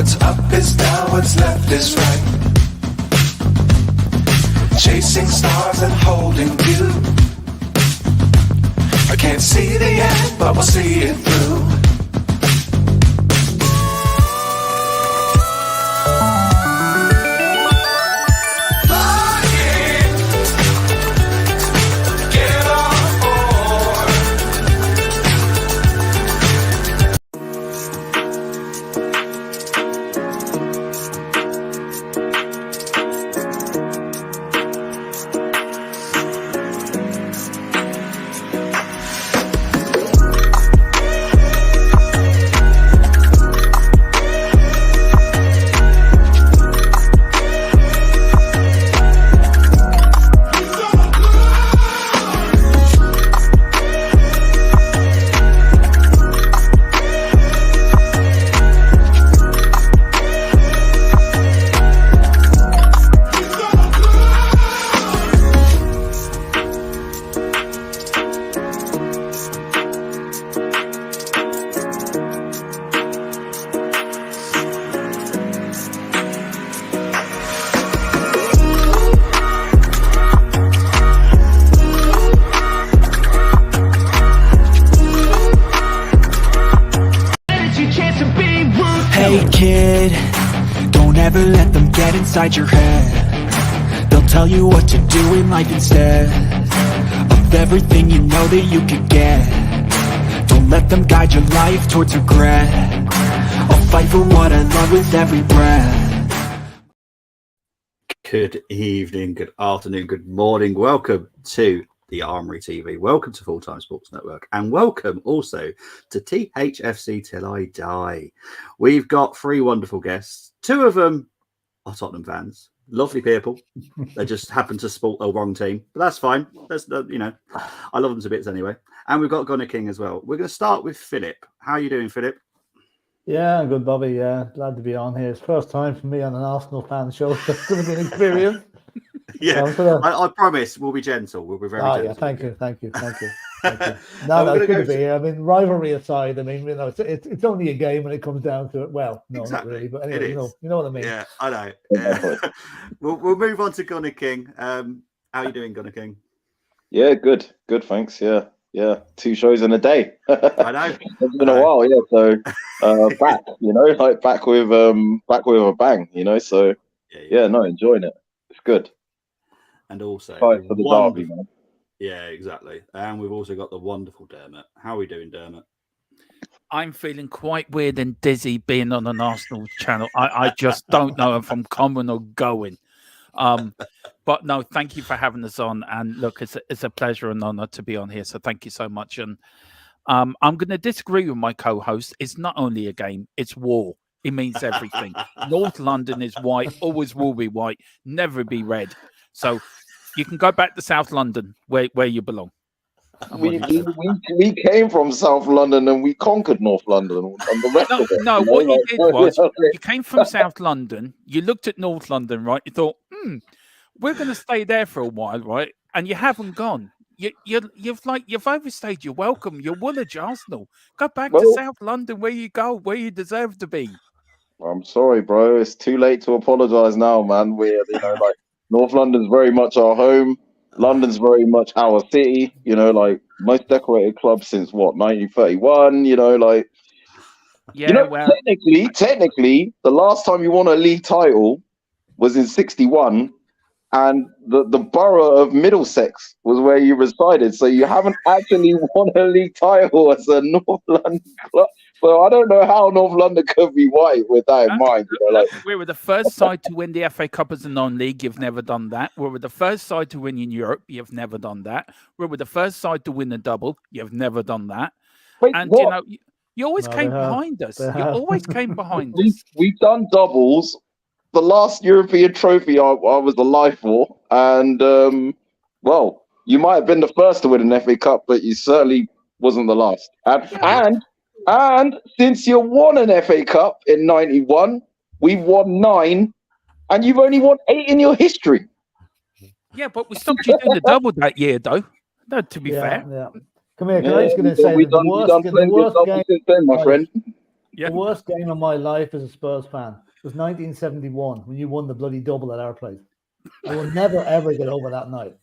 What's up is down, what's left is right. Chasing stars and holding you. I can't see the end, but we'll see it through. Never let them get inside your head. They'll tell you what to do in life instead of everything you know that you could get. Don't let them guide your life towards regret. I'll fight for what I love with every breath. Good evening, good afternoon, good morning. Welcome to the Armory TV. Welcome to Full Time Sports Network, and welcome also to THFC Till I Die. We've got three wonderful guests. Two of them are Tottenham fans, lovely people. They just happen to support the wrong team, but that's fine. That's I love them to bits anyway. And we've got Gunnar King as well. We're going to start with Philip. How are you doing, Philip? Yeah, good, Bobby. Yeah, glad to be on here. It's first time for me on an Arsenal fan show. It's going to be an experience. Yeah, I promise we'll be gentle. We'll be very gentle. Yeah, thank you. No, it's good to be here. I mean, rivalry aside, I mean, it's only a game when it comes down to it. Well, no, exactly. Not really, but anyway, you know what I mean. Yeah, I know. Yeah. we'll move on to Gunnar King. How are you doing, Gunnar King? Yeah, good, thanks. Yeah, 2 shows in a day. I know. It's been a while, yeah. So back, back with a bang, So yeah, no, enjoying it. It's good. And also fight for the derby, man. Yeah, exactly. And we've also got the wonderful Dermot. How are we doing, Dermot? I'm feeling quite weird and dizzy being on an Arsenal channel. I just don't know if I'm coming or going. But no, thank you for having us on. And look, it's a pleasure and honor to be on here. So thank you so much. And I'm going to disagree with my co-host. It's not only a game, it's war. It means everything. North London is white, always will be white, never be red. So you can go back to South London where you belong. We came from South London and we conquered North London and the rest of it. No, what you did was you came from South London, you looked at North London, right? You thought, we're going to stay there for a while, right? And you haven't gone. You've overstayed your welcome. You're Woolwich, Arsenal. Go back to South London where you go, where you deserve to be. I'm sorry, bro. It's too late to apologise now, man. We're North London's very much our home. London's very much our city. Most decorated club since 1931. Technically, the last time you won a league title was in '61. And the borough of Middlesex was where you resided. So you haven't actually won a league title as a North London club. So I don't know how North London could be white with that in mind. We were the first side to win the FA Cup as a non-league. You've never done that. We were the first side to win in Europe. You've never done that. We were the first side to win a double. You've never done that. Wait, and what? you always came behind us. You always came behind us. We've done doubles. The last European trophy I was alive for, and you might have been the first to win an FA Cup, but you certainly wasn't the last. And since you won an FA Cup in '91, we've won 9, and you've only won 8 in your history. Yeah, but we stopped you doing the double that year, though. No, to be fair. Yeah. Come here. Can I just going to say the worst game, then, my friend. The worst game of my life as a Spurs fan was 1971 when you won the bloody double at our place. I will never ever get over that night.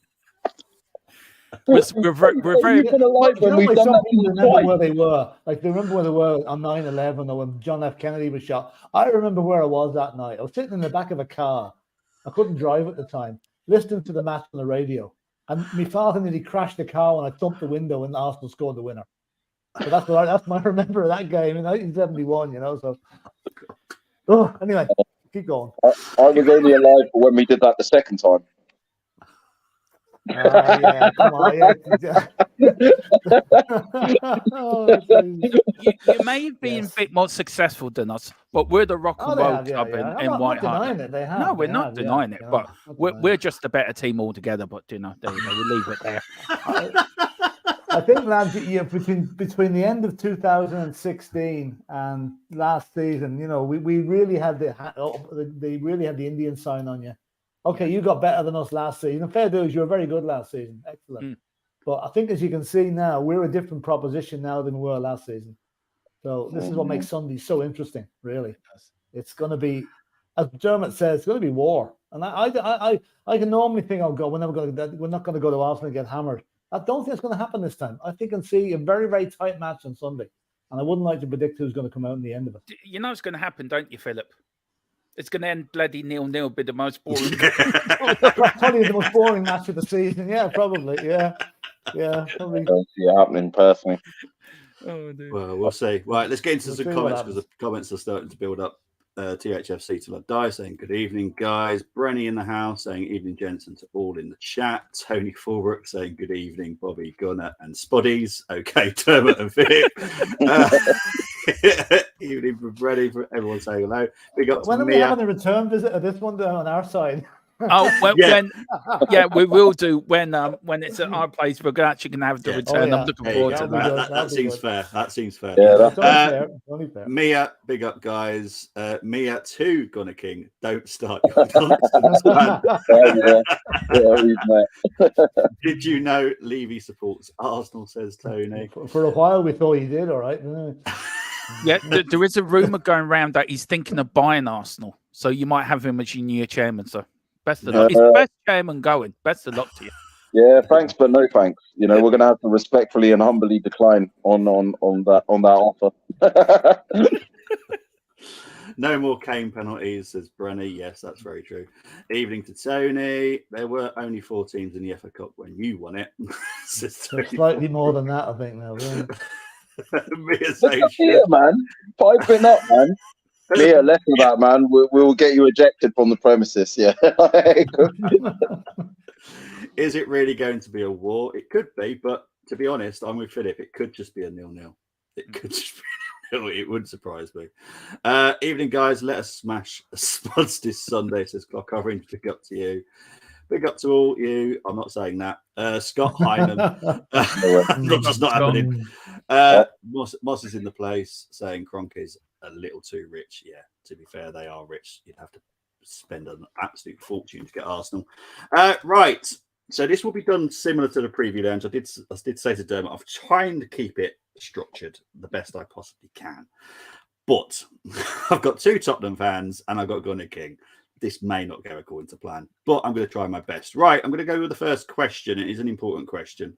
We're very. You've been alive when we've done some that people remember twice. where they were. Like they remember where they were on 9/11 or when John F. Kennedy was shot. I remember where I was that night. I was sitting in the back of a car. I couldn't drive at the time, listening to the match on the radio. And my father nearly crashed the car when I thumped the window and Arsenal scored the winner. So that's my remember of that game in 1971. So. Oh, anyway, keep going. I was only alive for when we did that the second time. Yeah, come on. Yeah. You may have been a bit more successful than us, but we're the rock and roll club in White Hart. I'm not denying it. They have. No, we're not denying it, but we're just a better team altogether. But there you go, we'll leave it there. I think, lads, between the end of 2016 and last season, we really had they really had the Indian sign on you. Okay, you got better than us last season. Fair dues, you were very good last season. Excellent. But I think, as you can see now, we're a different proposition now than we were last season. So this is what makes Sunday so interesting, really. It's going to be, as Dermot says, it's going to be war. And I can normally think, we're not going to go to Arsenal and get hammered. I don't think it's going to happen this time. I think I can see a very, very tight match on Sunday. And I wouldn't like to predict who's going to come out in the end of it. You know it's going to happen, don't you, Philip? It's going to end bloody 0-0, be the most boring. Probably the most boring match of the season. Yeah, probably. Yeah. Probably. I don't see it happening personally. Oh, dude. Well, we'll see. Right, let's get into some comments because the comments are starting to build up. THFC till I die saying good evening, guys. Brenny in the house saying evening, gents, and to all in the chat. Tony Fulbrook saying good evening, Bobby, Gunner, and Spuddies. Okay, Dermot and Philip. Evening for Brenny, for everyone saying hello. Big up when to are we having a return visit of this one on our side? When we will do when it's at our place. We're actually going to have the return. I'm looking forward to that. That seems fair. That seems fair. Yeah, that's only fair. Mia, big up, guys. Mia too, Gunner King. Don't start your nonsense, man. Did you know Levy supports Arsenal? Says Tony. For a while, we thought he did. All right. Yeah, there is a rumor going around that he's thinking of buying Arsenal, so you might have him as your new chairman. So. Best of luck. He's the best chairman going. Best of luck to you. Yeah, thanks, but no thanks. We're going to have to respectfully and humbly decline on that offer. No more Kane penalties, says Brenny. Yes, that's very true. Evening to Tony. There were only 4 teams in the FA Cup when you won it. Slightly more than that, I think. Now, yeah, man, piping up, man. Mia, less of that, man. We'll get you ejected from the premises. Yeah. Is it really going to be a war? It could be, but to be honest, I'm with Philip. It could just be a 0-0. It could just be 0-0. It wouldn't surprise me. Evening, guys. Let us smash Spuds this Sunday, says Clock Covering. Big up to you. Big up to all you. I'm not saying that. Scott Hyman. That's not happening. Moss is in the place saying Kroenke's a little too rich. Yeah, to be fair, they are rich. You'd have to spend an absolute fortune to get Arsenal. Right. So this will be done similar to the preview lounge. I did say to Dermot, I'm trying to keep it structured the best I possibly can. But I've got 2 Tottenham fans and I've got Gunner King. This may not go according to plan, but I'm going to try my best. Right, I'm going to go with the first question. It is an important question.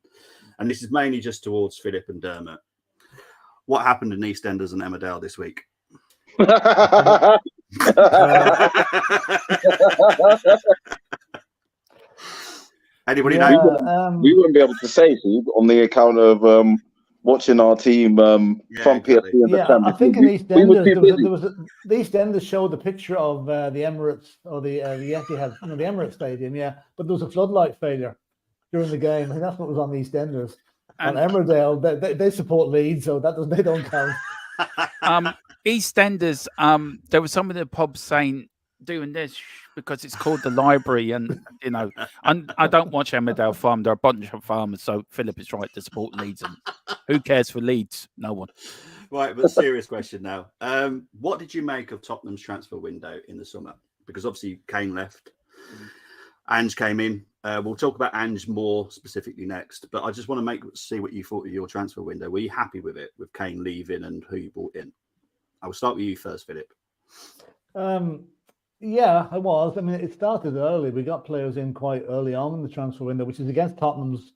And this is mainly just towards Philip and Dermot. What happened in EastEnders and Emmerdale this week? Anybody know? We wouldn't be able to say, Steve, on the account of watching our team from PSV in the Champions League. I think in EastEnders, the EastEnders showed the picture of the Emirates or the Etihad, the Emirates Stadium, but there was a floodlight failure during the game. I think that's what was on the EastEnders. And Emmerdale, they support Leeds, so they don't count. EastEnders, there was some of the pubs saying doing this because it's called the library, and I don't watch Emmerdale Farm. They're a bunch of farmers, so Philip is right to support Leeds. And who cares for Leeds? No one. Right, but serious question now. What did you make of Tottenham's transfer window in the summer? Because obviously Kane left, Ange came in. We'll talk about Ange more specifically next, but I just want to see what you thought of your transfer window. Were you happy with it, with Kane leaving and who you brought in? I will start with you first, Philip. Yeah, I was. I mean, it started early. We got players in quite early on in the transfer window, which is against Tottenham's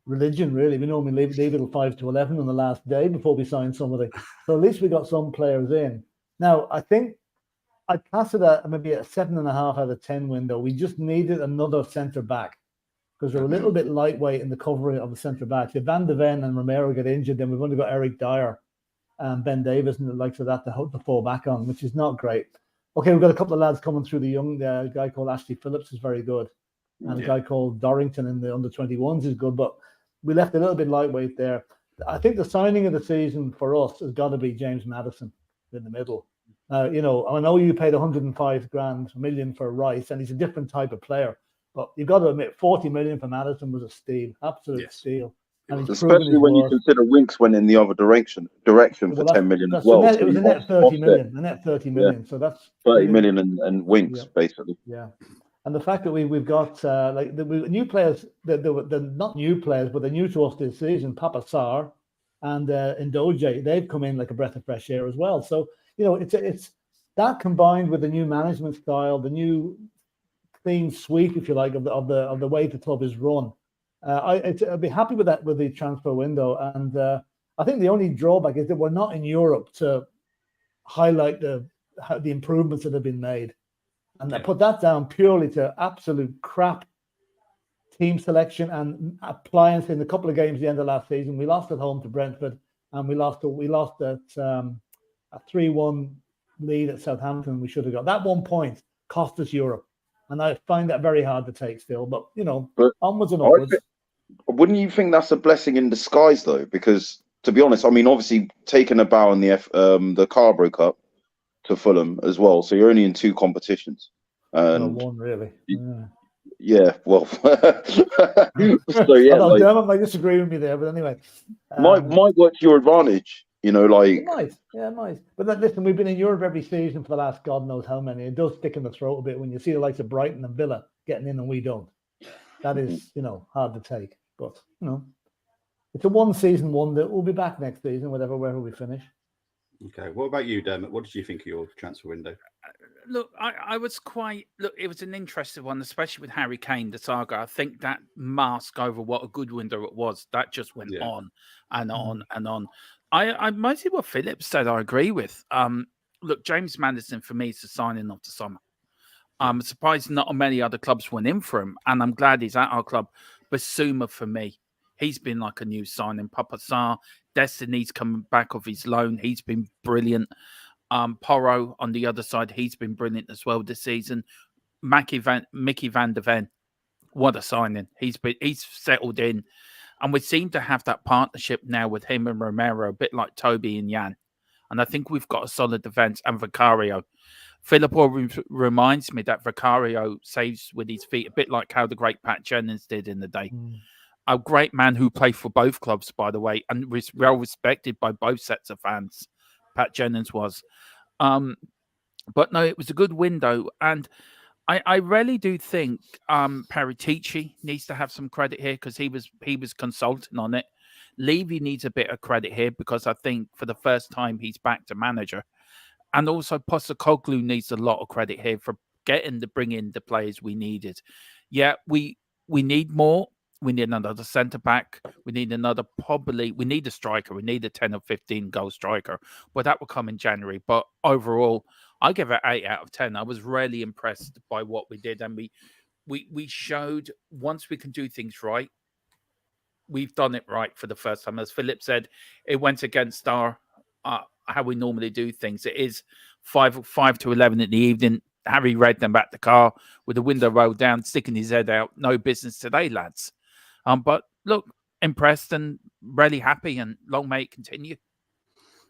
religion, really. We normally leave it till 5 to 11 on the last day before we sign somebody. So at least we got some players in. Now, I think I'd class it at maybe a 7.5 out of 10 window. We just needed another centre back because they're a little bit lightweight in the covering of the centre backs. If Van de Ven and Romero get injured, then we've only got Eric Dyer and Ben Davis and the likes of that to fall back on, which is not great. Okay, we've got a couple of lads coming through the young. A guy called Ashley Phillips is very good, and a guy called Dorrington in the under-21s is good. But we left a little bit lightweight there. I think the signing of the season for us has got to be James Maddison in the middle. I know you paid 105 million for Rice, and he's a different type of player. But you've got to admit, 40 million for Maddison was a steal, absolute steal. And especially when you consider Winks went in the other direction for 10 million as well. It was a net 30 million. A net 30 million. So that's 30 million and Winks basically. Yeah, and the fact that we've got the new players, they're not new players, but they're new to us this season. Papa Sarr and Ndoje, they've come in like a breath of fresh air as well. So it's that combined with the new management style, the new clean sweep, if you like, of the way the club is run. I'd be happy with that with the transfer window, and I think the only drawback is that we're not in Europe to highlight the improvements that have been made, and I put that down purely to absolute crap team selection and appliance in a couple of games at the end of last season. We lost at home to Brentford, and we lost at a 3-1 lead at Southampton. We should have got that 1 point cost us Europe. And I find that very hard to take still, but onwards and upwards. Wouldn't you think that's a blessing in disguise, though? Because to be honest, I mean, obviously taking a bow in the Carabao Cup to Fulham as well, so you're only in 2 competitions. And one really. Yeah, well, so yeah, Dermot might disagree with me there, but anyway, might work to your advantage. It might. But listen, we've been in Europe every season for the last God knows how many. It does stick in the throat a bit when you see the likes of Brighton and Villa getting in and we don't. That is, hard to take. But it's a one-season wonder. We'll be back next season, wherever we finish. Okay. What about you, Dermot? What did you think of your transfer window? Look, it was an interesting one, especially with Harry Kane, the saga. I think that mask over what a good window it was, that just went on and on and on. I mostly what Philip said, I agree with. Look, James Maddison for me is the signing of the summer. I'm surprised not many other clubs went in for him, and I'm glad he's at our club. Basuma for me, he's been like a new signing. Papa Sarr, Destiny's coming back off his loan. He's been brilliant. Porro on the other side, he's been brilliant as well this season. Mickey Van de Ven, what a signing. He's settled in. And we seem to have that partnership now with him and Romero, a bit like Toby and Jan. And I think we've got a solid defence and Vicario. Philip reminds me that Vicario saves with his feet, a bit like how the great Pat Jennings did in the day. A great man who played for both clubs, by the way, and was well respected by both sets of fans. Pat Jennings was. But no, it was a good window. And I really do think Paratici needs to have some credit here because he was consulting on it. Levy needs a bit of credit here because I think for the first time he's back to manager. And also Postecoglou needs a lot of credit here for bring in the players we needed. Yeah, we need more. We need another centre back. We need we need a striker. We need a 10 or 15 goal striker. But that will come in January. But overall, I give it 8 out of 10. I was really impressed by what we did. And we showed once we can do things right, we've done it right for the first time. As Philip said, it went against our how we normally do things. It is 5 to 11 in the evening. Harry read them back the car with the window rolled down, sticking his head out. No business today, lads. But look, impressed and really happy, and long may it continue.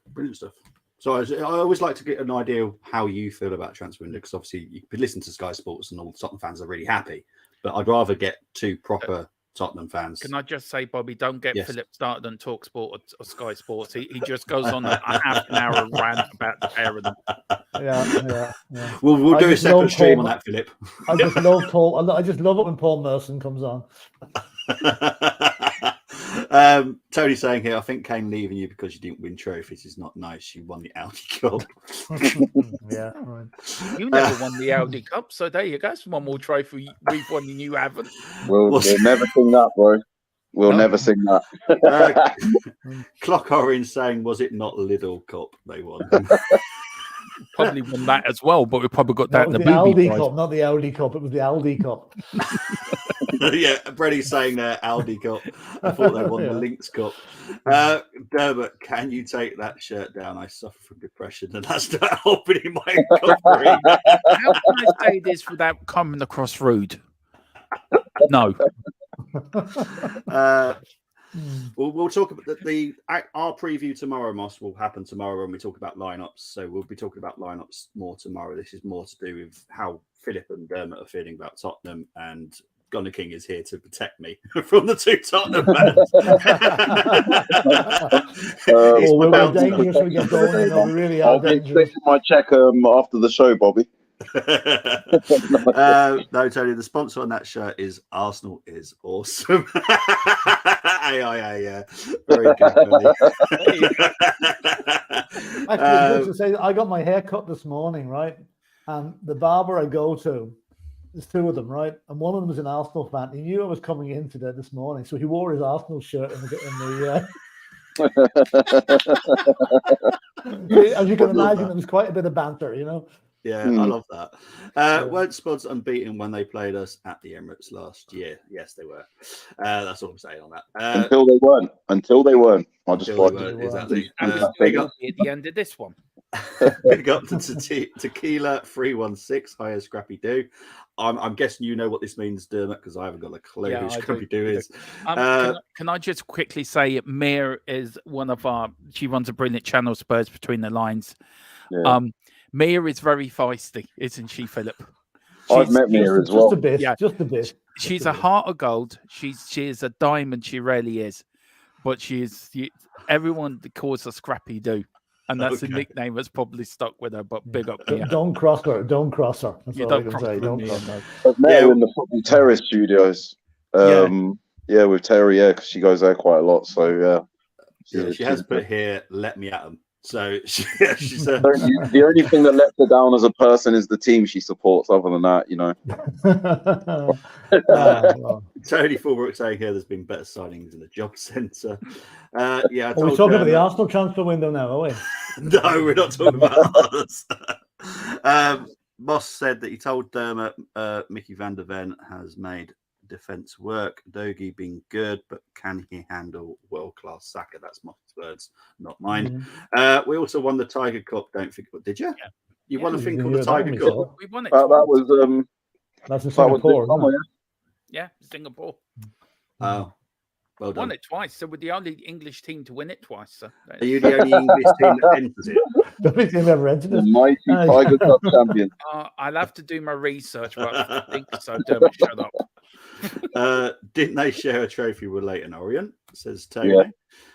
Brilliant stuff. So I always like to get an idea of how you feel about transfer window, because obviously you could listen to Sky Sports and all the Tottenham fans are really happy, but I'd rather get 2 proper Tottenham fans. Can I just say, Bobby, don't get Philip started on TalkSport or Sky Sports. He just goes on a half an hour rant about the pair of them. Yeah. We'll do a separate stream on that, Philip. I just love Paul. I just love it when Paul Merson comes on. Tony saying here, I think Kane leaving you because you didn't win trophies is not nice. You won the Audi Cup. Yeah, right. You never won the Audi Cup, so there you go. It's one more trophy we've won and you haven't. We'll never sing that, bro. We'll never sing that. Clock Orange saying, was it not Lidl Cup they won? Probably won that as well, but we probably got That that was in the the movie Aldi prize. Cup, not the Audi Cup. It was the Aldi Cup. Yeah, Brenny's saying there, Aldi Cup. I thought they won the Lynx Cup. Dermot, can you take that shirt down? I suffer from depression, and that's not helping in my recovery. How can I say this without coming across rude? No. We'll talk about our preview tomorrow, Moss, will happen tomorrow when we talk about lineups. So we'll be talking about lineups more tomorrow. This is more to do with how Philip and Dermot are feeling about Tottenham, and Gunner King is here to protect me from the two Tottenham fans. We're dangerous. We get going. You know, we really are I'll be dangerous. expecting my check after the show, Bobby. No, Tony, the sponsor on that shirt is Arsenal is awesome. Yeah. Very good, Tony. Actually, to say, I got my hair cut this morning, right? And the barber I go to, there's two of them, right? And one of them is an Arsenal fan. He knew I was coming in today this morning, so he wore his Arsenal shirt in the as you can imagine, there was quite a bit of banter, you know. Yeah, I love that. Weren't Spuds unbeaten when they played us at the Emirates last year? Yes, they were. That's all I'm saying on that. Until they weren't. I just thought exactly. Big up at the end of this one. Big up to Tequila 316. Hiya, Scrappy Doo. I'm guessing you know what this means, Dermot, because I haven't got a clue who Scrappy Doo is. Can I just quickly say, Mir is one of she runs a brilliant channel, Spurs Between the Lines. Yeah. Mia is very feisty, isn't she, Philip? I've met Mia as well. Just a bit. Yeah. Just a bit. She's a heart of gold. She is a diamond. She really is. But everyone calls her Scrappy Doo. And that's a nickname that's probably stuck with her, but big up Mia. Don't cross her. Don't cross her. That's all I can say. Don't cross her. I've met her in the Football Terrace studios. With Terry, because she goes there quite a lot. So, she has put here, let me at them. So she's the only thing that lets her down as a person is the team she supports. Other than that, you know. Tony Fulbrook saying here there's been better signings in the job centre. Are we talking about the Arsenal transfer window now, are we? No, we're not talking about us. Moss said that he told Dermot Mickey van der Ven has made defense work. Dogie being good, but can he handle world-class Saka? That's Moss's words, not mine. We also won the Tiger Cup. Don't think, did you? Yeah. You won a thing called the Tiger Cup. We won it. That's in Singapore. Yeah, Singapore. Oh, well done. Won it twice. So we're the only English team to win it twice. So. Are you the only English team that enters it? The only team ever entered it. Mighty Tiger Cup champion. I'll have to do my research, but I think so. Dermot, shut up. Didn't they share a trophy with Leighton Orient? Says Tony.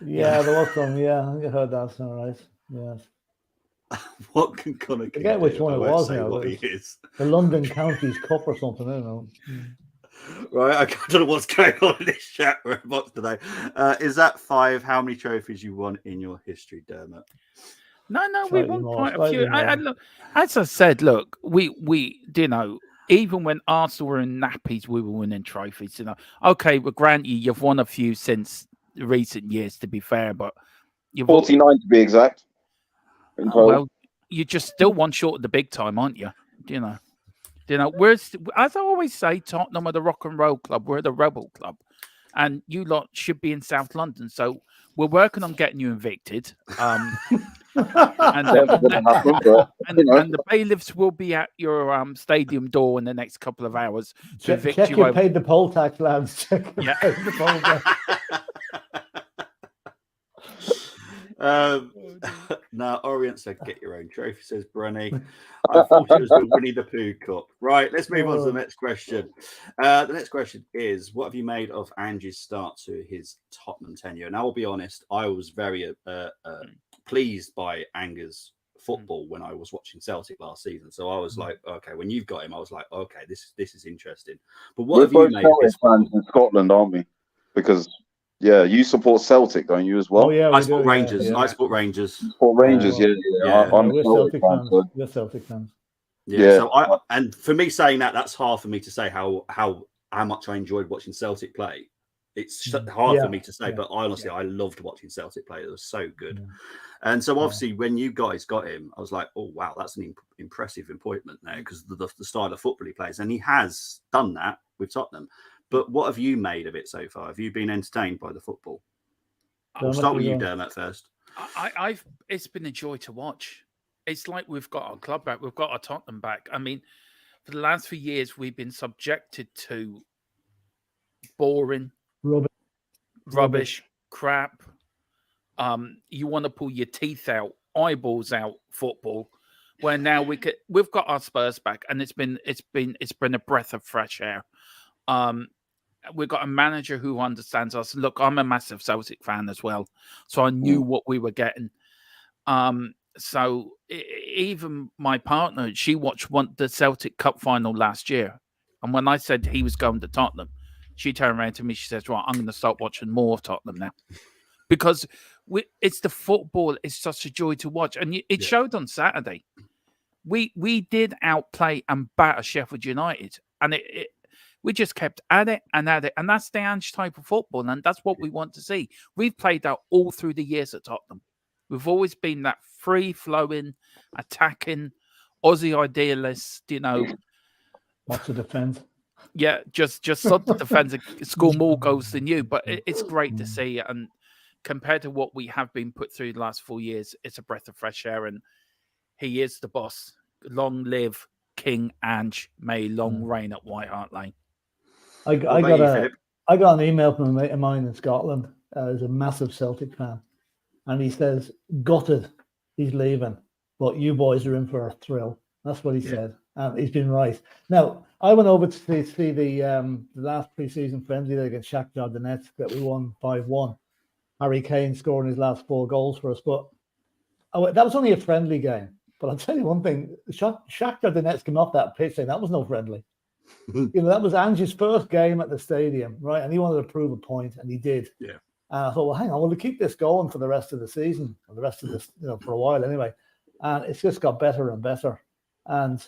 Yeah, there was some. Yeah, I heard that. All right. Yes. What can Connor? Forget which one it was now. What he is. The London Counties Cup or something. I don't know. Right, I don't know what's going on in this chat box today. Is that 5? How many trophies you won in your history, Dermot? No, we won quite a few. Look, as I said, look, we even when Arsenal were in nappies, we were winning trophies. Okay, but grant you've won a few since recent years, to be fair, but you've 49 to be exact. Well, you're just still one short of the big time, aren't you? As I always say, Tottenham are the rock and roll club. We're the rebel club, and you lot should be in South London. So we're working on getting you evicted. And the bailiffs will be at your stadium door in the next couple of hours. Check you paid the poll tax, lads. Now, Orient said, get your own trophy, says Brenny. I thought it was the Winnie the Pooh Cup. Right, let's move on to the next question. The next question is, what have you made of Angie's start to his Tottenham tenure? And I will be honest, I was very pleased by Anger's football when I was watching Celtic last season. So I was like, okay, when you've got him, I was like, okay, this is interesting. But what have you made of his fans in Scotland, aren't we? Because Yeah, you support Celtic, don't you, as well? Oh yeah, I we support do. Rangers. Yeah, I support Rangers. Support Rangers, well, yeah. I'm a we're Celtic Celtic fan, fans. so We're Celtic fans. Yeah. yeah. So and for me saying that's hard for me to say how much I enjoyed watching Celtic play. It's hard for me to say, but honestly, I loved watching Celtic play. It was so good. Yeah. And so obviously when you guys got him, I was like, oh, wow, that's an impressive appointment there because the style of football he plays. And he has done that with Tottenham. But what have you made of it so far? Have you been entertained by the football? I'll start with you, Dermot, first. It's been a joy to watch. It's like we've got our club back. We've got our Tottenham back. I mean, for the last few years, we've been subjected to boring, rubbish, crap. You want to pull your teeth out, eyeballs out football. Where now we've got our Spurs back, and it's been a breath of fresh air. We've got a manager who understands us. Look, I'm a massive Celtic fan as well, so I knew what we were getting. So even my partner, she watched the Celtic Cup final last year, and when I said he was going to Tottenham, she turned around to me. She says, "Right, I'm going to start watching more of Tottenham now." Because it's the football. It's such a joy to watch, and it showed on Saturday. We did outplay and batter Sheffield United, and we just kept at it, and that's the Ange type of football, and that's what we want to see. We've played that all through the years at Tottenham. We've always been that free-flowing, attacking, Aussie idealist. Lots of defence. Yeah, just sort of defence and score more goals than you. But it's great to see, and compared to what we have been put through the last 4 years, it's a breath of fresh air. And he is the boss. Long live King Ange. May long reign at White Hart Lane. I got an email from a mate of mine in Scotland. He's a massive Celtic fan, and he says, "Gutted, he's leaving, but you boys are in for a thrill." That's what he said, and he's been right. Now, I went over to see the last pre-season friendly against Shakhtar Donetsk that we won 5-1. Harry Kane scoring his last 4 goals for us, but that was only a friendly game. But I'll tell you one thing: Shakhtar Donetsk came off that pitch saying that was no friendly. That was Ange's first game at the stadium, right? And he wanted to prove a point, and he did. Yeah. And I thought, well, hang on, we'll keep this going for the rest of the season, or the rest of this, for a while anyway. And it's just got better and better. And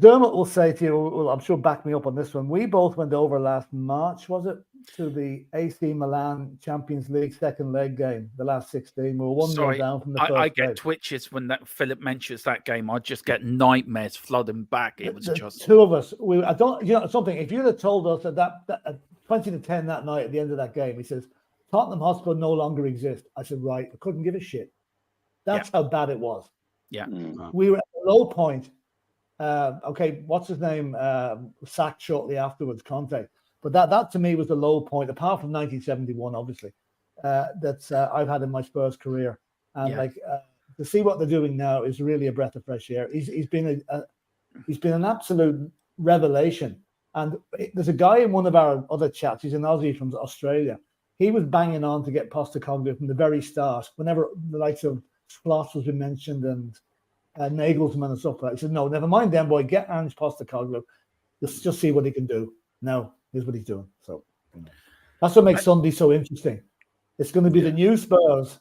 Dermot will say to you, well, I'm sure back me up on this one. We both went over last March, was it, to the AC Milan Champions League second leg game, the last 16. We were 1-0 down from the first I get leg. twitches when Philip mentions that game. I just get nightmares flooding back. It was just two of us. I don't, something. If you'd have told us that 20-10 that night at the end of that game, he says Tottenham Hotspur no longer exist. I said, right, I couldn't give a shit. That's how bad it was. Yeah, we were at a low point. Okay, what's his name? Sacked shortly afterwards, Conte. But that to me was the low point, apart from 1971, obviously, that I've had in my Spurs career. And to see what they're doing now is really a breath of fresh air. He's been an absolute revelation. And there's a guy in one of our other chats. He's an Aussie from Australia. He was banging on to get Postecoglou from the very start. Whenever the likes of Sloss was been mentioned and Nagelsmann and stuff like that. He said, no, never mind them, boy. Get Ange Postecoglou. Just see what he can do. Now, here's what he's doing. So that's what makes Sunday so interesting. It's going to be the new Spurs,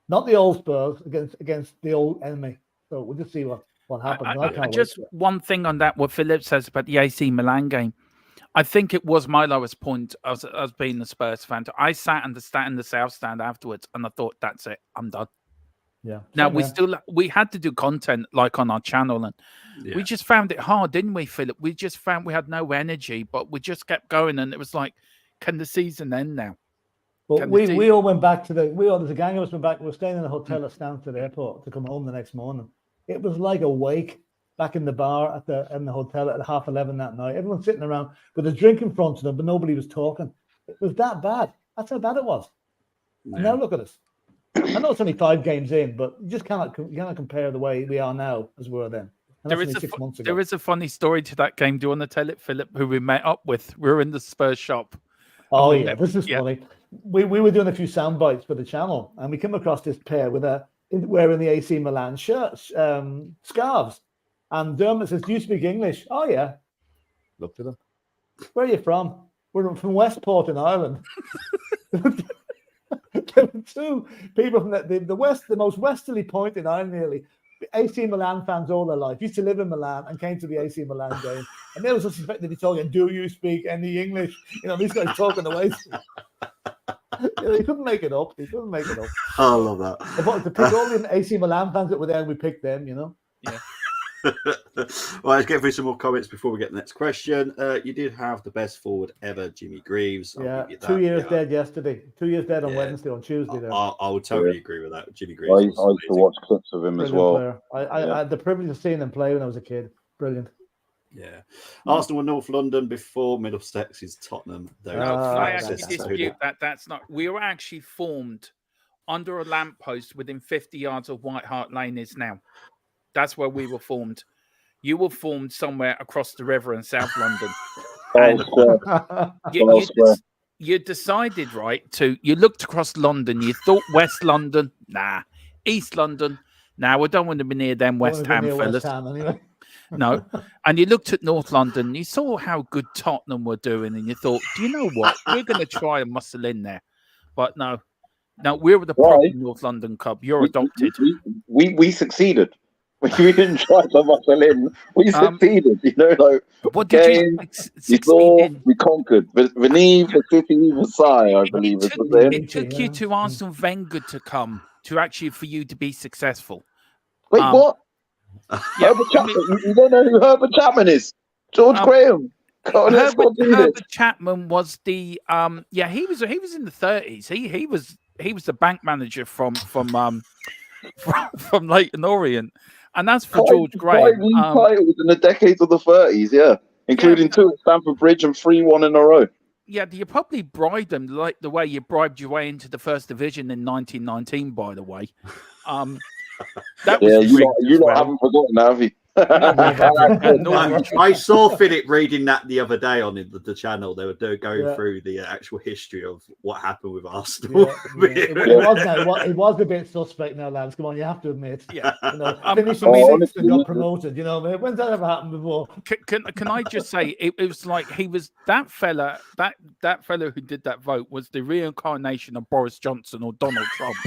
not the old Spurs, against the old enemy. So we'll just see what happens. Just one thing on that, what Philip says about the AC Milan game. I think it was my lowest point as being a Spurs fan. I sat in the south stand afterwards, and I thought, that's it. I'm done. Yeah. Now we had to do content like on our channel, and we just found it hard, didn't we, Philip? We just found we had no energy, but we just kept going, and it was like, can the season end now? Well, we all went back there's a gang of us went back. We were staying in a hotel at Stansted Airport to come home the next morning. It was like a wake back in the bar in the hotel at 11:30 that night. Everyone's sitting around with a drink in front of them, but nobody was talking. It was that bad. That's how bad it was. Yeah. And now look at us. I know it's only 5 games in, but you just cannot compare the way we are now as we were then. There is a funny story to that game. Do you want to tell it, Philip, who we met up with? We were in the Spurs shop. Oh, yeah. This is funny. We were doing a few sound bites for the channel, and we came across this pair wearing the AC Milan shirts, scarves. And Dermot says, do you speak English? Oh, yeah. Looked at them. Where are you from? were from Westport in Ireland. There were two people from the west, the most westerly point in Ireland, nearly. AC Milan fans all their life. Used to live in Milan and came to the AC Milan game. And they were suspected to be talking, do you speak any English? These guys talking away. He couldn't make it up. I love that. But to pick all the AC Milan fans that were there, and we picked them, Yeah. Well, let's get through some more comments before we get the next question. You did have the best forward ever, Jimmy Greaves. I'll give you that. 2 years dead yesterday. 2 years dead on Wednesday, on Tuesday. There. I would totally agree with that. Jimmy Greaves. I used to watch clips of him as well. I had the privilege of seeing him play when I was a kid. Brilliant. Yeah. Arsenal were North London before Middlesex is Tottenham. I actually dispute that. That's not. We were actually formed under a lamppost within 50 yards of White Hart Lane is now. That's where we were formed. You were formed somewhere across the river in South London. You decided, right, you looked across London. You thought West London, nah. East London, nah, we don't want to be near them West Ham fellas. Anyway. No. And you looked at North London, you saw how good Tottenham were doing, and you thought, do you know what? We're going to try and muscle in there. But no, we were the proper North London club. You're adopted. We succeeded. We didn't try to muscle in. We succeeded. What did you saw, we conquered. Venise, the city, Versailles, I believe. It took you to Arsene Wenger to come for you to be successful. Wait, what? Herbert Chapman. You don't know who Herbert Chapman is? George Graham. Herbert Chapman was the he was in the 30s. He was the bank manager from Leyton Orient. And that's for George Graham. 5 titles in the decades of the 30s, including 2 at Stamford Bridge and 3-1 in a row. Yeah, you probably bribed them like the way you bribed your way into the first division in 1919. By the way, that was you lot haven't forgotten, have you? I saw Philip reading that the other day on the channel. They were going through the actual history of what happened with Arsenal. It was a bit suspect now, lads. Come on, you have to admit. Yeah, finishing sixth and got promoted. When's that ever happened before? Can I just say it was like he was that fella. That fellow who did that vote was the reincarnation of Boris Johnson or Donald Trump.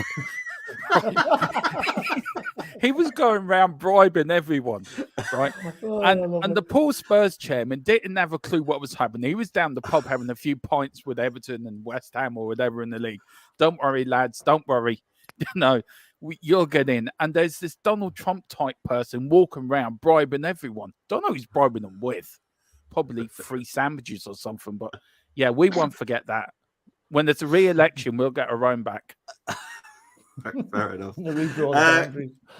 He was going around bribing everyone, right? And the poor Spurs chairman didn't have a clue what was happening. He was down the pub having a few pints with Everton and West Ham or whatever in the league. Don't worry, lads. Don't worry. You'll get in. And there's this Donald Trump type person walking around bribing everyone. Don't know who he's bribing them with. Probably free sandwiches or something. But yeah, we won't forget that. When there's a re-election, we'll get our own back. Fair enough.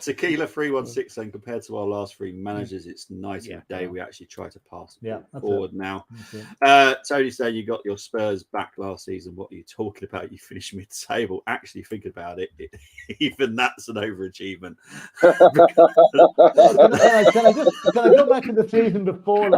Tequila 316 saying compared to our last 3 managers, it's nice in a day we actually try to pass forward now. Tony saying you got your Spurs back last season. What are you talking about? You finished mid-table. Actually, think about it. Even that's an overachievement. Can I go back to the season before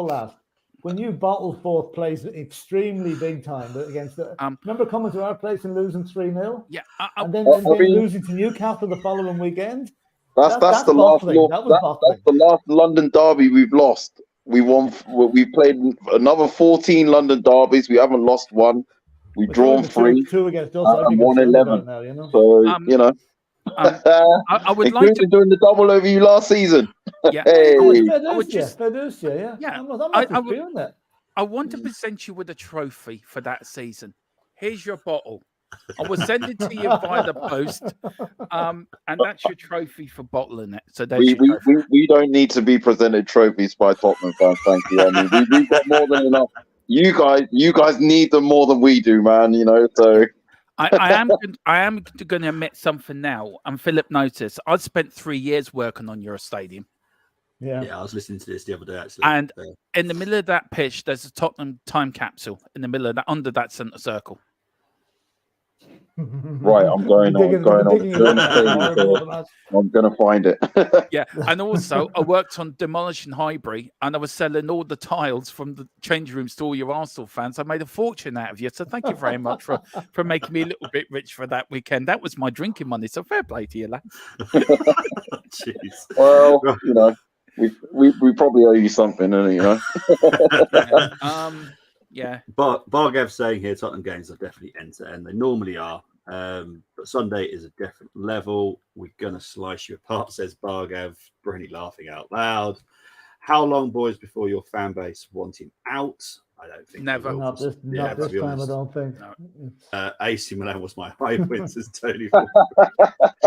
last? When you bottled 4th place extremely big time against remember coming to our place and losing 3-0? Yeah. And then losing to Newcastle the following weekend? That's the last London derby we've lost. We won. We played another 14 London derbies. We haven't lost one. We've drawn 3. 2 against us. And won 11. Now, So, I would like to doing the double over you last season. Yeah, hey. I would just yeah. I'm not doing that. I want to present you with a trophy for that season. Here's your bottle. I will send it to you via the post, and that's your trophy for bottling it. So we don't need to be presented trophies by Tottenham fans. Thank you. I mean, we've got more than enough. You guys need them more than we do, man. So. I am going to admit something now. And Philip noticed I spent 3 years working on your stadium. Yeah, I was listening to this the other day actually. And in the middle of that pitch, there's a Tottenham time capsule in the middle of that, under that centre circle. Right, I'm going to find it. Yeah, and also I worked on demolishing Highbury, and I was selling all the tiles from the change rooms to all your Arsenal fans. I made a fortune out of you, so thank you very much for making me a little bit rich for that weekend. That was my drinking money, so fair play to you, lad. Jeez. Well, We probably owe you something, you know. Yeah. But Bargav's saying here Tottenham games are definitely end to end. They normally are. But Sunday is a different level. We're gonna slice you apart, says Bargav, really laughing out loud. How long, boys, before your fan base want him out? I don't think Never. Not this to be time, I honest. don't think. No. AC Milan was my high point, says Tony. I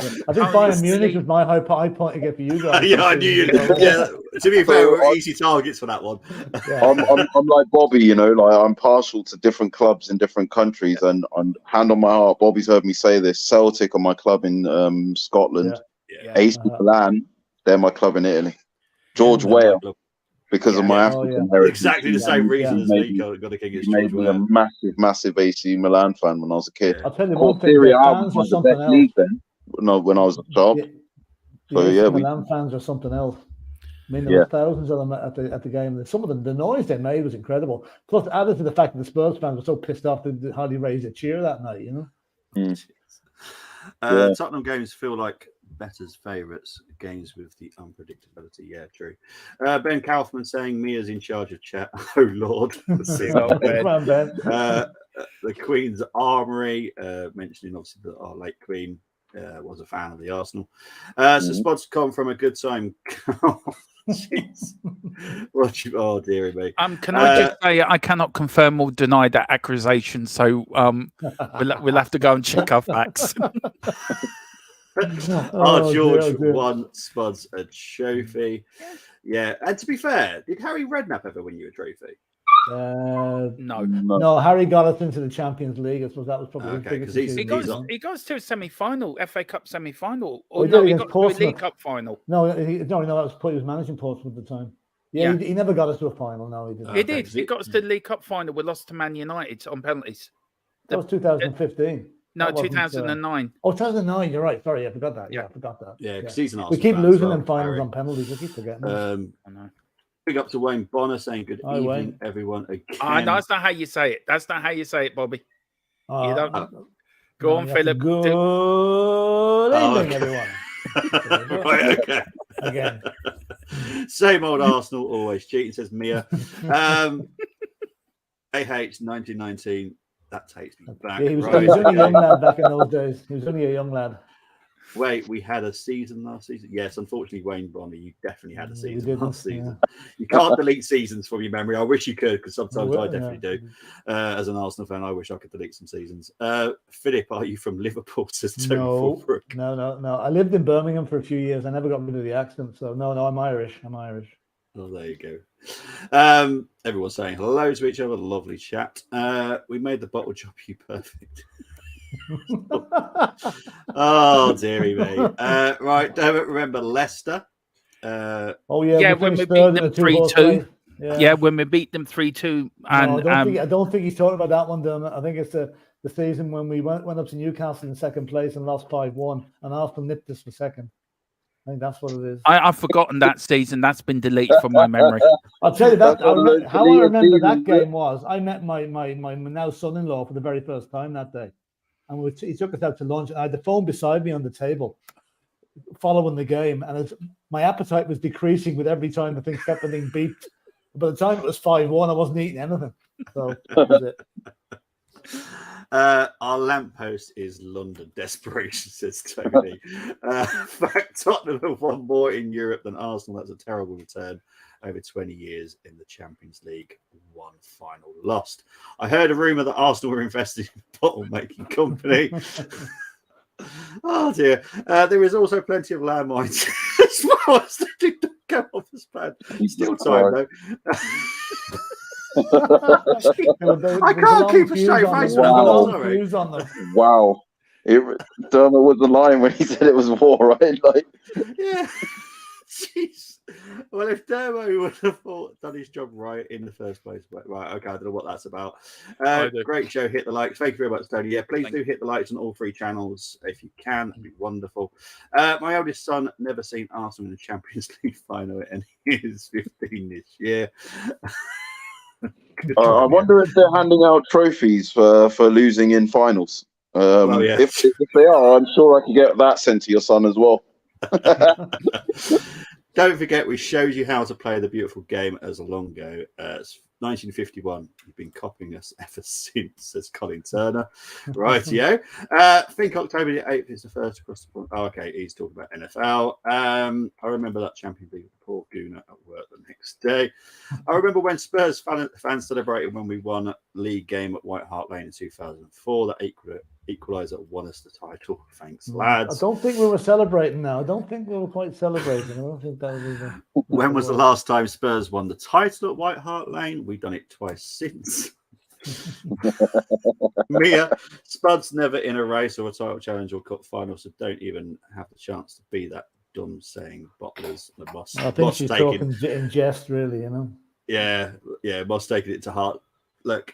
think Bayern Honestly. Munich was my high point to get for you guys. Yeah, I knew you. Yeah, to be fair, we're easy targets for that one. I'm like Bobby, you know, like I'm partial to different clubs in different countries, and hand on my heart, Bobby's heard me say this. Celtic are my club in Scotland. Yeah. AC Milan, they're my club in Italy. George They're my Weah, club. because of Yeah, my yeah. African heritage. Exactly the same reason as me. Got a king He is made George me a Weah. massive AC Milan fan when I was a kid. Yeah. I'll tell you Of one course, thing: Serie the A fans was are one of the something best else. league then. When I was a child. The So AC yeah, Milan fans are something else. I mean, there were thousands of them at the game. Some of them, the noise they made was incredible. Plus, added to the fact that the Spurs fans were so pissed off they hardly raised a cheer that night. You know. Tottenham games feel like better's favourites. Games with the unpredictability. Yeah, true. Ben Kaufman saying Mia's in charge of chat. Oh Lord. Come on, Ben. The Queen's Armoury, mentioning obviously that our late Queen was a fan of the Arsenal. So spots come from a good time. Jeez. Oh dear me. Can I just say I cannot confirm or deny that accusation, so we'll have to go and check our facts. George won Spuds a trophy. Yeah, and to be fair, did Harry Redknapp ever win you a trophy? No. Harry got us into the Champions League. I suppose that was probably his biggest achievement. He got us to a semi-final, FA Cup semi-final. He got to a League Cup final. No, that was managing Portsmouth at the time. Yeah. He never got us to a final. No, he didn't. He did. He got us to the League Cup final. We lost to Man United on penalties. That was 2015. No, 2009. 2009. You're right. Sorry, I forgot that. Yeah, I forgot that. Yeah, because he's an Arsenal we keep fan losing as well, in finals Harry. on penalties. I keep forgetting. I know. Big up to Wayne Bonner saying good Hi, evening, Wayne. everyone. Again. No, that's not how you say it. That's not how you say it, Bobby. You don't. Go on, you Philip. Good evening, everyone. Right, okay. Again. Same old Arsenal, always cheating, says Mia. AH 1919. That takes me back. Yeah, he was right? only a young lad back in those days. He was only a young lad. Wait, we had a season last season? Yes, unfortunately, Wayne Bonner, you definitely had a season last season. Yeah. You can't delete seasons from your memory. I wish you could, because sometimes I definitely do. As an Arsenal fan, I wish I could delete some seasons. Philip, are you from Liverpool? Says Tony Fulbrook. No. I lived in Birmingham for a few years. I never got rid of the accent. So, no, I'm Irish. Oh, there you go. Everyone's saying hello to each other. Lovely chat. We made the bottle job you perfect. Oh, dearie me. Right, don't remember Leicester. When we beat them 3-2. Yeah, when we beat them 3-2. And I don't think he's talking about that one, Dermot. I think it's the season when we went up to Newcastle in second place and lost 5-1, and Arsenal nipped us for second. I think that's what it is. I've forgotten that season. That's been deleted from my memory. I'll tell you that. How I remember that game was I met my now son-in-law for the very first time that day. And he took us out to lunch. And I had the phone beside me on the table following the game. And my appetite was decreasing with every time the thing kept being beeped. By the time it was 5-1, I wasn't eating anything. So that was it. Our lamppost is London desperation, says Tony. In fact, Tottenham have won more in Europe than Arsenal. That's a terrible return. Over 20 years in the Champions League, one final lost. I heard a rumour that Arsenal were invested in a bottle-making company. Oh dear. There is also plenty of landmines as well as they did not go off as planned. Still time though. I can't keep a straight face with that. Sorry. Wow. Dermot was the line when he said it was war, right? Like, yeah. Jeez. Well, if Dermo would have done his job right in the first place, right? Okay, I don't know what that's about. Great show. Hit the likes. Thank you very much, Tony. Yeah, please do hit the likes on all three channels if you can. It'd be wonderful. My oldest son never seen Arsenal in the Champions League final, and he is 15 this year. I wonder if they're handing out trophies for losing in finals. If they are, I'm sure I can get that sent to your son as well. Don't forget, we showed you how to play the beautiful game as a long ago. It's 1951. You've been copying us ever since, says Colin Turner. Rightio. Think October the 8th is the first across the point. Oh, okay, he's talking about NFL. I remember that Champions League with Paul Gooner at work the next day. I remember when Spurs fans celebrated when we won a league game at White Hart Lane in 2004. That equaliser won us the title. Thanks, lads. I don't think we were celebrating now. I don't think we were quite celebrating. I don't think that was even. When was the last time Spurs won the title at White Hart Lane? We've done it twice since. Mia, Spud's never in a race or a title challenge or cup final, so don't even have the chance to be that dumb saying bottlers. The boss. I think she's talking in jest, really, you know. Yeah, Moss taking it to heart. Look,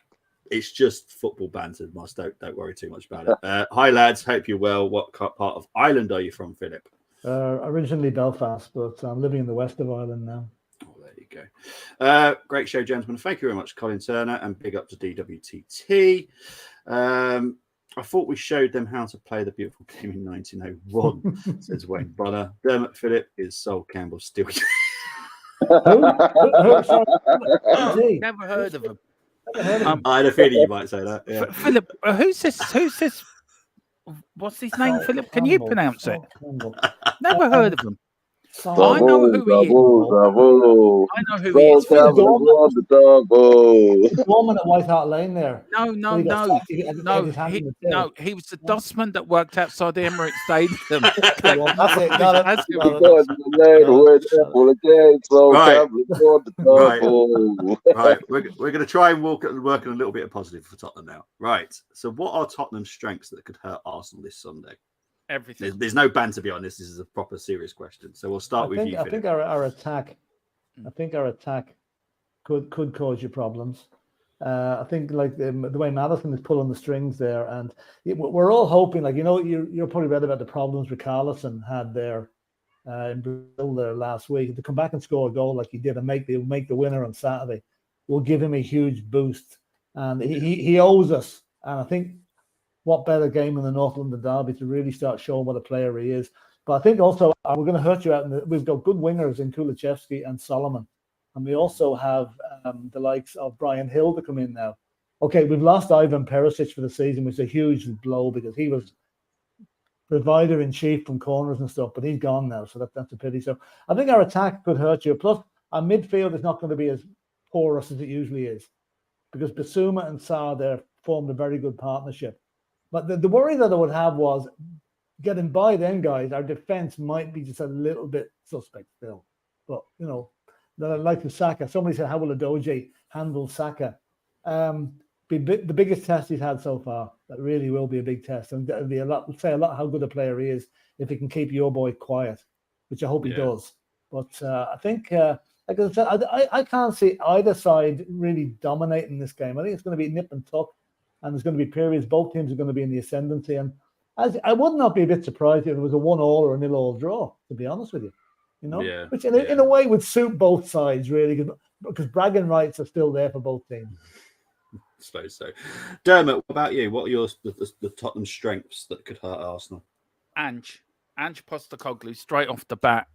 it's just football banter, Moss. Don't worry too much about it. Hi, lads. Hope you're well. What part of Ireland are you from, Philip? Originally Belfast, but I'm living in the west of Ireland now. Oh, there you go. Great show, gentlemen. Thank you very much, Colin Turner, and big up to DWTT. I thought we showed them how to play the beautiful game in 1901, says Wayne Bonner. Dermot Phillip is Sol Campbell still. Never heard of him. I had a feeling you might say that. Yeah. Philip, who's this? What's his name, Philip? Can you pronounce it? Never heard of him. I know who he is. I know who he is. The woman at White Hart Lane there. No. He was the dustman that worked outside the Emirates Stadium. That's it. Got it. Right. We're going to try and work on a little bit of positive for Tottenham now. Right. So, what are Tottenham's strengths that could hurt Arsenal this Sunday? Everything. There's no banter beyond this. This is a proper serious question. So we'll start with you. I think our attack. Could cause you problems. I think like the way Madison is pulling the strings there, and we're all hoping, like, you know, you're probably read about the problems Richarlison had there in Brazil there last week. To come back and score a goal like he did and make the winner on Saturday will give him a huge boost, and he owes us. And I think, what better game in the North London derby to really start showing what a player he is. But I think also we're going to hurt you out. We've got good wingers in Kulusevski and Solomon. And we also have the likes of Brian Hill to come in now. Okay, we've lost Ivan Perisic for the season, which is a huge blow because he was provider in chief from corners and stuff, but he's gone now. So that's a pity. So I think our attack could hurt you. Plus, our midfield is not going to be as porous as it usually is because Basuma and Sarr there formed a very good partnership. But the worry that I would have was getting by them guys. Our defense might be just a little bit suspect still. But, you know, like with Saka, somebody said, how will Adoje handle Saka? Be the biggest test he's had so far. That really will be a big test. And that'll be say a lot how good a player he is if he can keep your boy quiet, which I hope he does. But I think, like I said, I can't see either side really dominating this game. I think it's going to be nip and tuck. And there's going to be periods, both teams are going to be in the ascendancy. And I would not be a bit surprised if it was a 1-1 or a 0-0 draw, to be honest with you. You know, which in a way would suit both sides, really, because bragging rights are still there for both teams. I suppose so. Dermot, what about you? What are the Tottenham strengths that could hurt Arsenal? Ange Postecoglou, straight off the bat,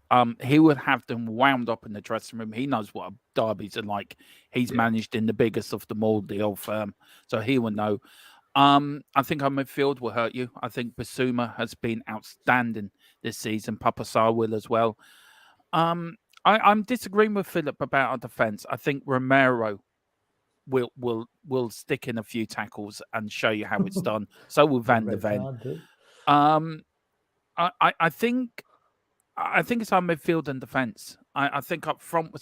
he would have them wound up in the dressing room. He knows what derbies are like. He's managed in the biggest of them all, the old firm, so he will know. I think our midfield will hurt you. I think Basuma has been outstanding this season. Papa Sarr will as well. I'm disagreeing with Philip about our defence. I think Romero will stick in a few tackles and show you how it's done. So will Van der Ven. I think it's our midfield and defence. I think up front,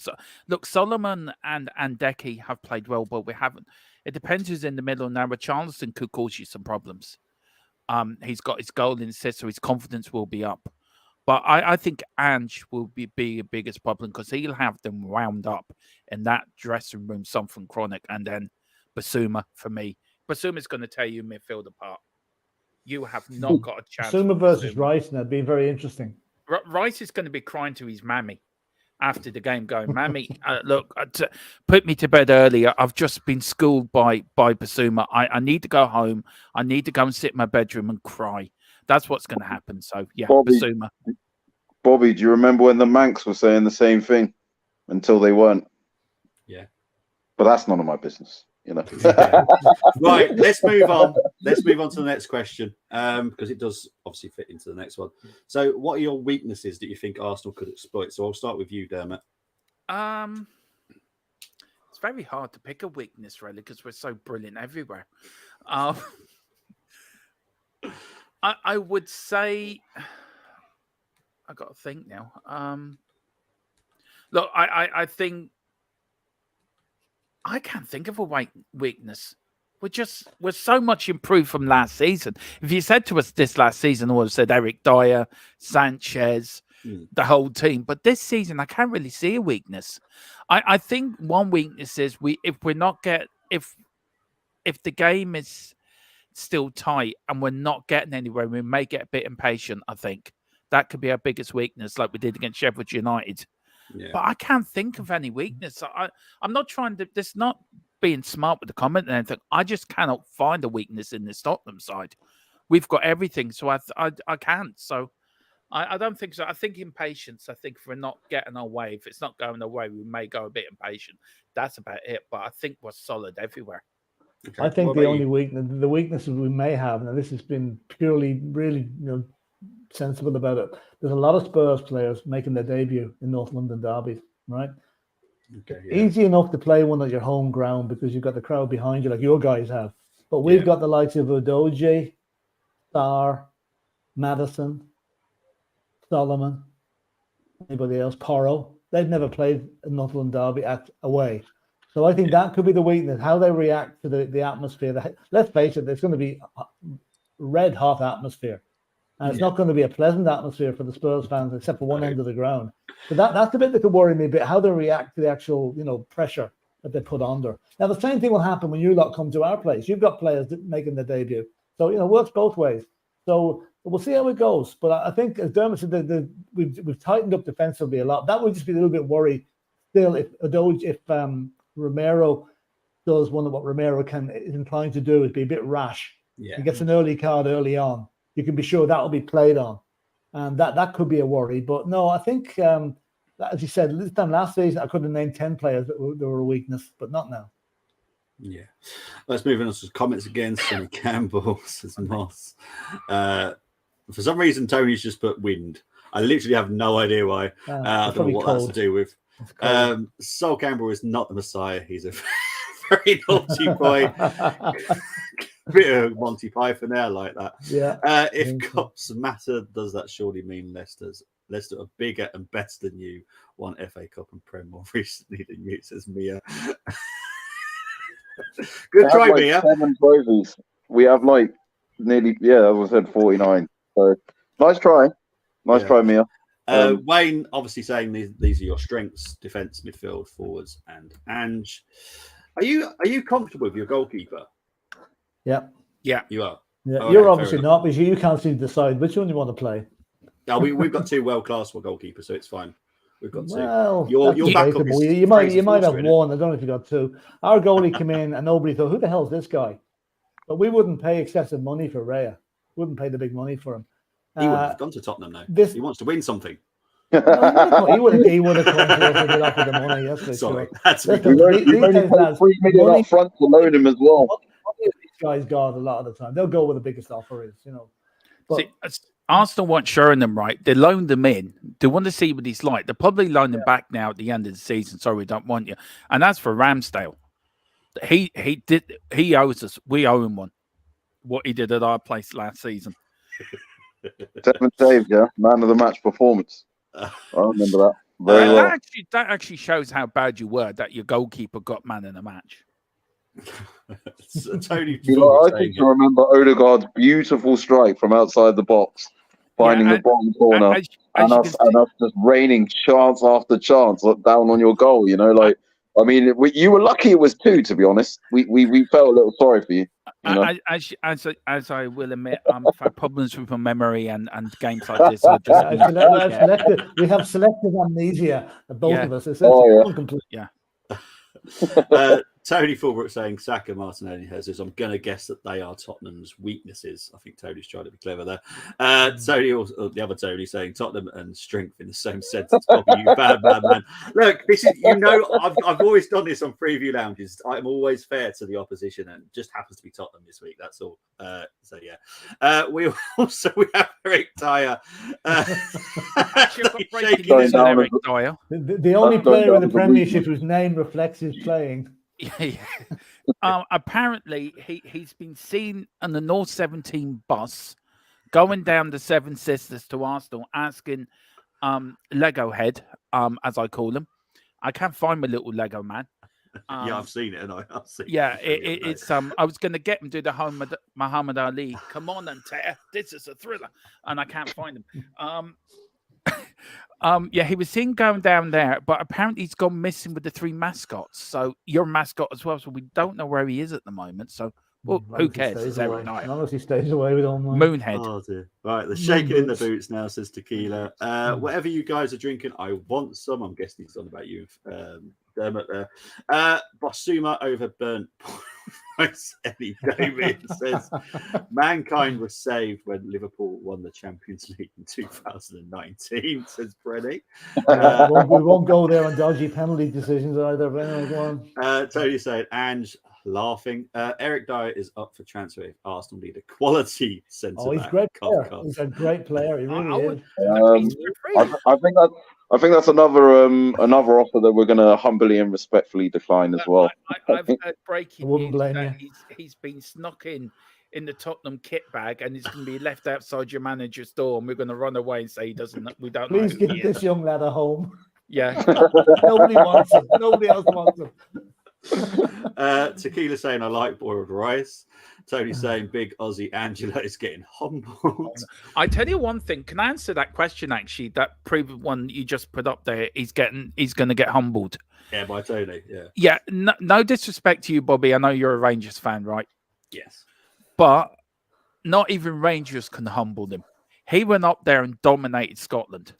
look, Solomon and Decky have played well, but we haven't. It depends who's in the middle now. But Charleston could cause you some problems. He's got his goal in assist, so his confidence will be up. But I think Ange will be the biggest problem because he'll have them wound up in that dressing room, something chronic. And then Basuma, for me, Basuma's going to tear you midfield apart. You have not got a chance. Basuma versus Rice, and that'd be very interesting. Rice is going to be crying to his mammy after the game, going, "Mammy, look, put me to bed earlier. I've just been schooled by Basuma. I need to go home. I need to go and sit in my bedroom and cry." That's what's going to happen. So, yeah, Bobby, Basuma. Bobby, do you remember when the Manx were saying the same thing until they weren't? Yeah. But that's none of my business, you know. Right, let's move on. Let's move on to the next question, because it does obviously fit into the next one. So, what are your weaknesses that you think Arsenal could exploit? So, I'll start with you, Dermot. It's very hard to pick a weakness, really, because we're so brilliant everywhere. I would say, I got to think now. Look, I think I can't think of a weakness. We're so much improved from last season. If you said to us this last season, I would have said Eric Dyer, Sanchez, the whole team. But this season, I can't really see a weakness. I think one weakness is if the game is still tight and we're not getting anywhere, we may get a bit impatient. I think that could be our biggest weakness, like we did against Sheffield United. Yeah. But I can't think of any weakness. I'm not trying to. This not being smart with the comment and anything. I just cannot find a weakness in this Tottenham side. We've got everything, so I can't. So I don't think so. I think impatience. I think if we're not getting our way, if it's not going our way, we may go a bit impatient. That's about it. But I think we're solid everywhere. Okay. I think the only weaknesses we may have, now this has been purely, really, sensible about it. There's a lot of Spurs players making their debut in North London derbies, right? Okay, yeah. Easy enough to play one at your home ground because you've got the crowd behind you, like your guys have. But we've got the likes of Udogie, Sarr, Maddison, Solomon, anybody else, Porro. They've never played a North London derby away. So I think that could be the weakness, how they react to the atmosphere. Let's face it, it's going to be red hot atmosphere. And it's not going to be a pleasant atmosphere for the Spurs fans, except for one end of the ground. But that's the bit that could worry me a bit, how they react to the actual, pressure that they put under. Now, the same thing will happen when you lot come to our place. You've got players making their debut. So, it works both ways. So we'll see how it goes. But I think, as Dermot said, we've tightened up defensively a lot. That would just be a little bit worried still if Romero does one of what Romero is inclined to do, is be a bit rash. Yeah. He gets an early card early on. You can be sure that will be played on. And that could be a worry. But no, I think, as you said, this time last season, I could have named 10 players that were a weakness, but not now. Yeah. Let's move on to some comments again. Sonny Campbell says Moss. For some reason, Tony's just put wind. I literally have no idea why. I don't know what that's to do with. Sol Campbell is not the Messiah. He's a very naughty boy. Bit of Monty Python there, like that. Yeah. If cups matter, does that surely mean Leicester are bigger and better than you? Won FA Cup and Prem more recently than you, says Mia. Good try, Mia. 7 trophies. We have nearly, as I said, 49. So nice try. Nice try, Mia. Wayne obviously saying these are your strengths: defence, midfield, forwards, and Ange. Are you comfortable with your goalkeeper? Yeah. You are. Yeah, okay, you're obviously not, because you can't seem to decide which one you want to play. No, we've got 2 world-class goalkeepers, so it's fine. We've got 2. Well, your backup is you might have one. I don't know if you got 2. Our goalie came in and nobody thought, who the hell is this guy? But we wouldn't pay excessive money for Raya. Wouldn't pay the big money for him. He would have gone to Tottenham now. He wants to win something. No, he would have come to us and get off with the money. Yes, for sorry, sure. That's we only paid 3 million up front to loan him as well. These guys got a lot of the time. They'll go where the biggest offer is, But, see, Arsenal weren't showing them right. They loaned them in. They want to see what he's like. They're probably loaning him back now at the end of the season. Sorry, we don't want you. And as for Ramsdale, he owes us. We owe him one. What he did at our place last season. 7 saves, man of the match performance. I remember that very well. That actually shows how bad you were, that your goalkeeper got man in the match. Tony, I seem to remember Odegaard's beautiful strike from outside the box, finding the bottom corner, and us just raining chance after chance down on your goal. I mean, you were lucky it was 2. To be honest, we felt a little sorry for you. As I will admit, I've had problems with my memory and games like this. I just we have selective amnesia, both of us. It's yeah. Tony Fulbrook saying Saka, Martinelli, Jesus. I'm going to guess that they are Tottenham's weaknesses. I think Tony's trying to be clever there. Tony, also, the other Tony, saying Tottenham and strength in the same sentence. Bobby, you bad man. Look, this is, I've always done this on preview lounges. I'm always fair to the opposition, and it just happens to be Tottenham this week. That's all. So yeah, we have Eric Dyer. Eric Dyer. The only player in the Premiership whose name reflects his playing. Apparently, he's been seen on the North 17 bus going down the Seven Sisters to Arsenal, asking Lego Head, as I call him. I can't find my little Lego man. Yeah, I've seen it, and I've seen yeah, it's I was going to get him to the Muhammad Ali. Come on, and this is a thriller, and I can't find him. Yeah, he was seen going down there, but apparently he's gone missing with the 3 mascots. So you're a mascot as well, so we don't know where he is at the moment. So well, who cares? It's Eric Dyer. As long as he stays away, we don't mind. Moonhead. Oh dear. Right, the shaking in the boots now, says Tequila. Whatever you guys are drinking, I want some. I'm guessing he's on about you, Dermot there. Basuma over burnt Eddie David says mankind was saved when Liverpool won the Champions League in 2019, says Brenny. We won't go there on dodgy penalty decisions either. But anyway, go on. Tony saying, Ange laughing. Eric Dyer is up for transfer if Arsenal need a quality centre back. Oh, he's great player. He's a great player. He really is. I think that's another offer that we're going to humbly and respectfully decline as well. I've heard breaking news blame that he's been snuck in the Tottenham kit bag, and he's going to be left outside your manager's door, and we're going to run away and say he doesn't. We don't. Please give this young lad a home. Yeah. Nobody wants him. Nobody else wants him. Tequila saying I like boiled rice. Tony saying big Aussie Angela is getting humbled. I tell you one thing. Can I answer that question? Actually, that previous one you just put up there, he's going to get humbled. Yeah, by Tony. Yeah. Yeah. No disrespect to you, Bobby. I know you're a Rangers fan, right? Yes. But not even Rangers can humble him. He went up there and dominated Scotland.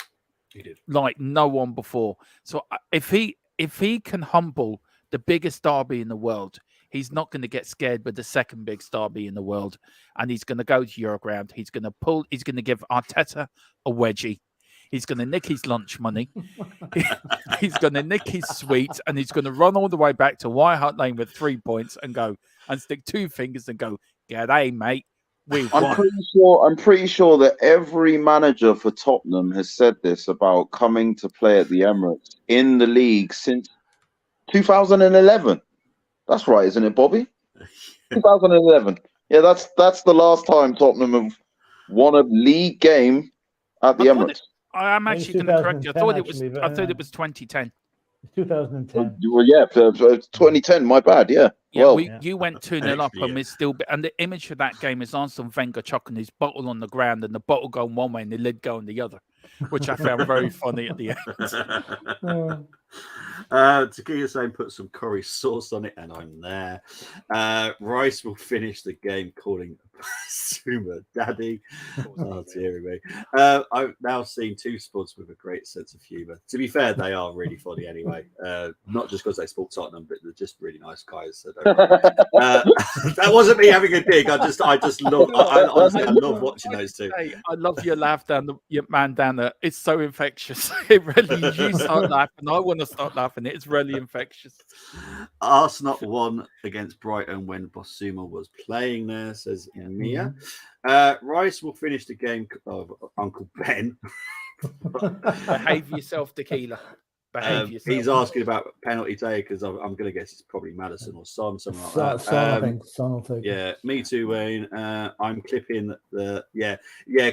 He did, like no one before. So if he can humble the biggest derby in the world, he's not going to get scared with the second biggest derby in the world, and he's going to go to Euroground. He's going to give Arteta a wedgie. He's going to nick his lunch money. He's going to nick his sweets, and he's going to run all the way back to White Hart Lane with 3 points and go and stick 2 fingers and go, "G'day, mate. We've won." I'm pretty sure that every manager for Tottenham has said this about coming to play at the Emirates in the league since 2011. That's right, isn't it, Bobby? 2011. Yeah, that's the last time Tottenham have won a league game at the Emirates. I'm actually going to correct you. I thought it was 2010. 2010. Well, yeah, 2010. My bad. Yeah. Yeah, you went 2-0 up, and we're still. And the image of that game is Arsene Wenger chucking his bottle on the ground, and the bottle going one way and the lid going the other, which I found very funny at the end. Tequila saying put some curry sauce on it, and I'm there. Rice will finish the game calling Basuma daddy. Oh dear me. I've now seen 2 sports with a great sense of humour. To be fair, they are really funny anyway. Not just because they support Tottenham, but they're just really nice guys. So that wasn't me having a dig. I just love. Honestly, I love watching those 2. I love your laugh your man down there. It's so infectious. It really. You start laughing. I want to start laughing. It's really infectious. Arsenal won against Brighton when Basuma was playing there, says Mia. Rice will finish the game of Uncle Ben. Behave yourself, Tequila. Behave yourself. He's asking about penalty takers. I'm going to guess it's probably Madison or Son, something like that. Son, I think. Son will take yeah, me too, Wayne. I'm clipping the yeah.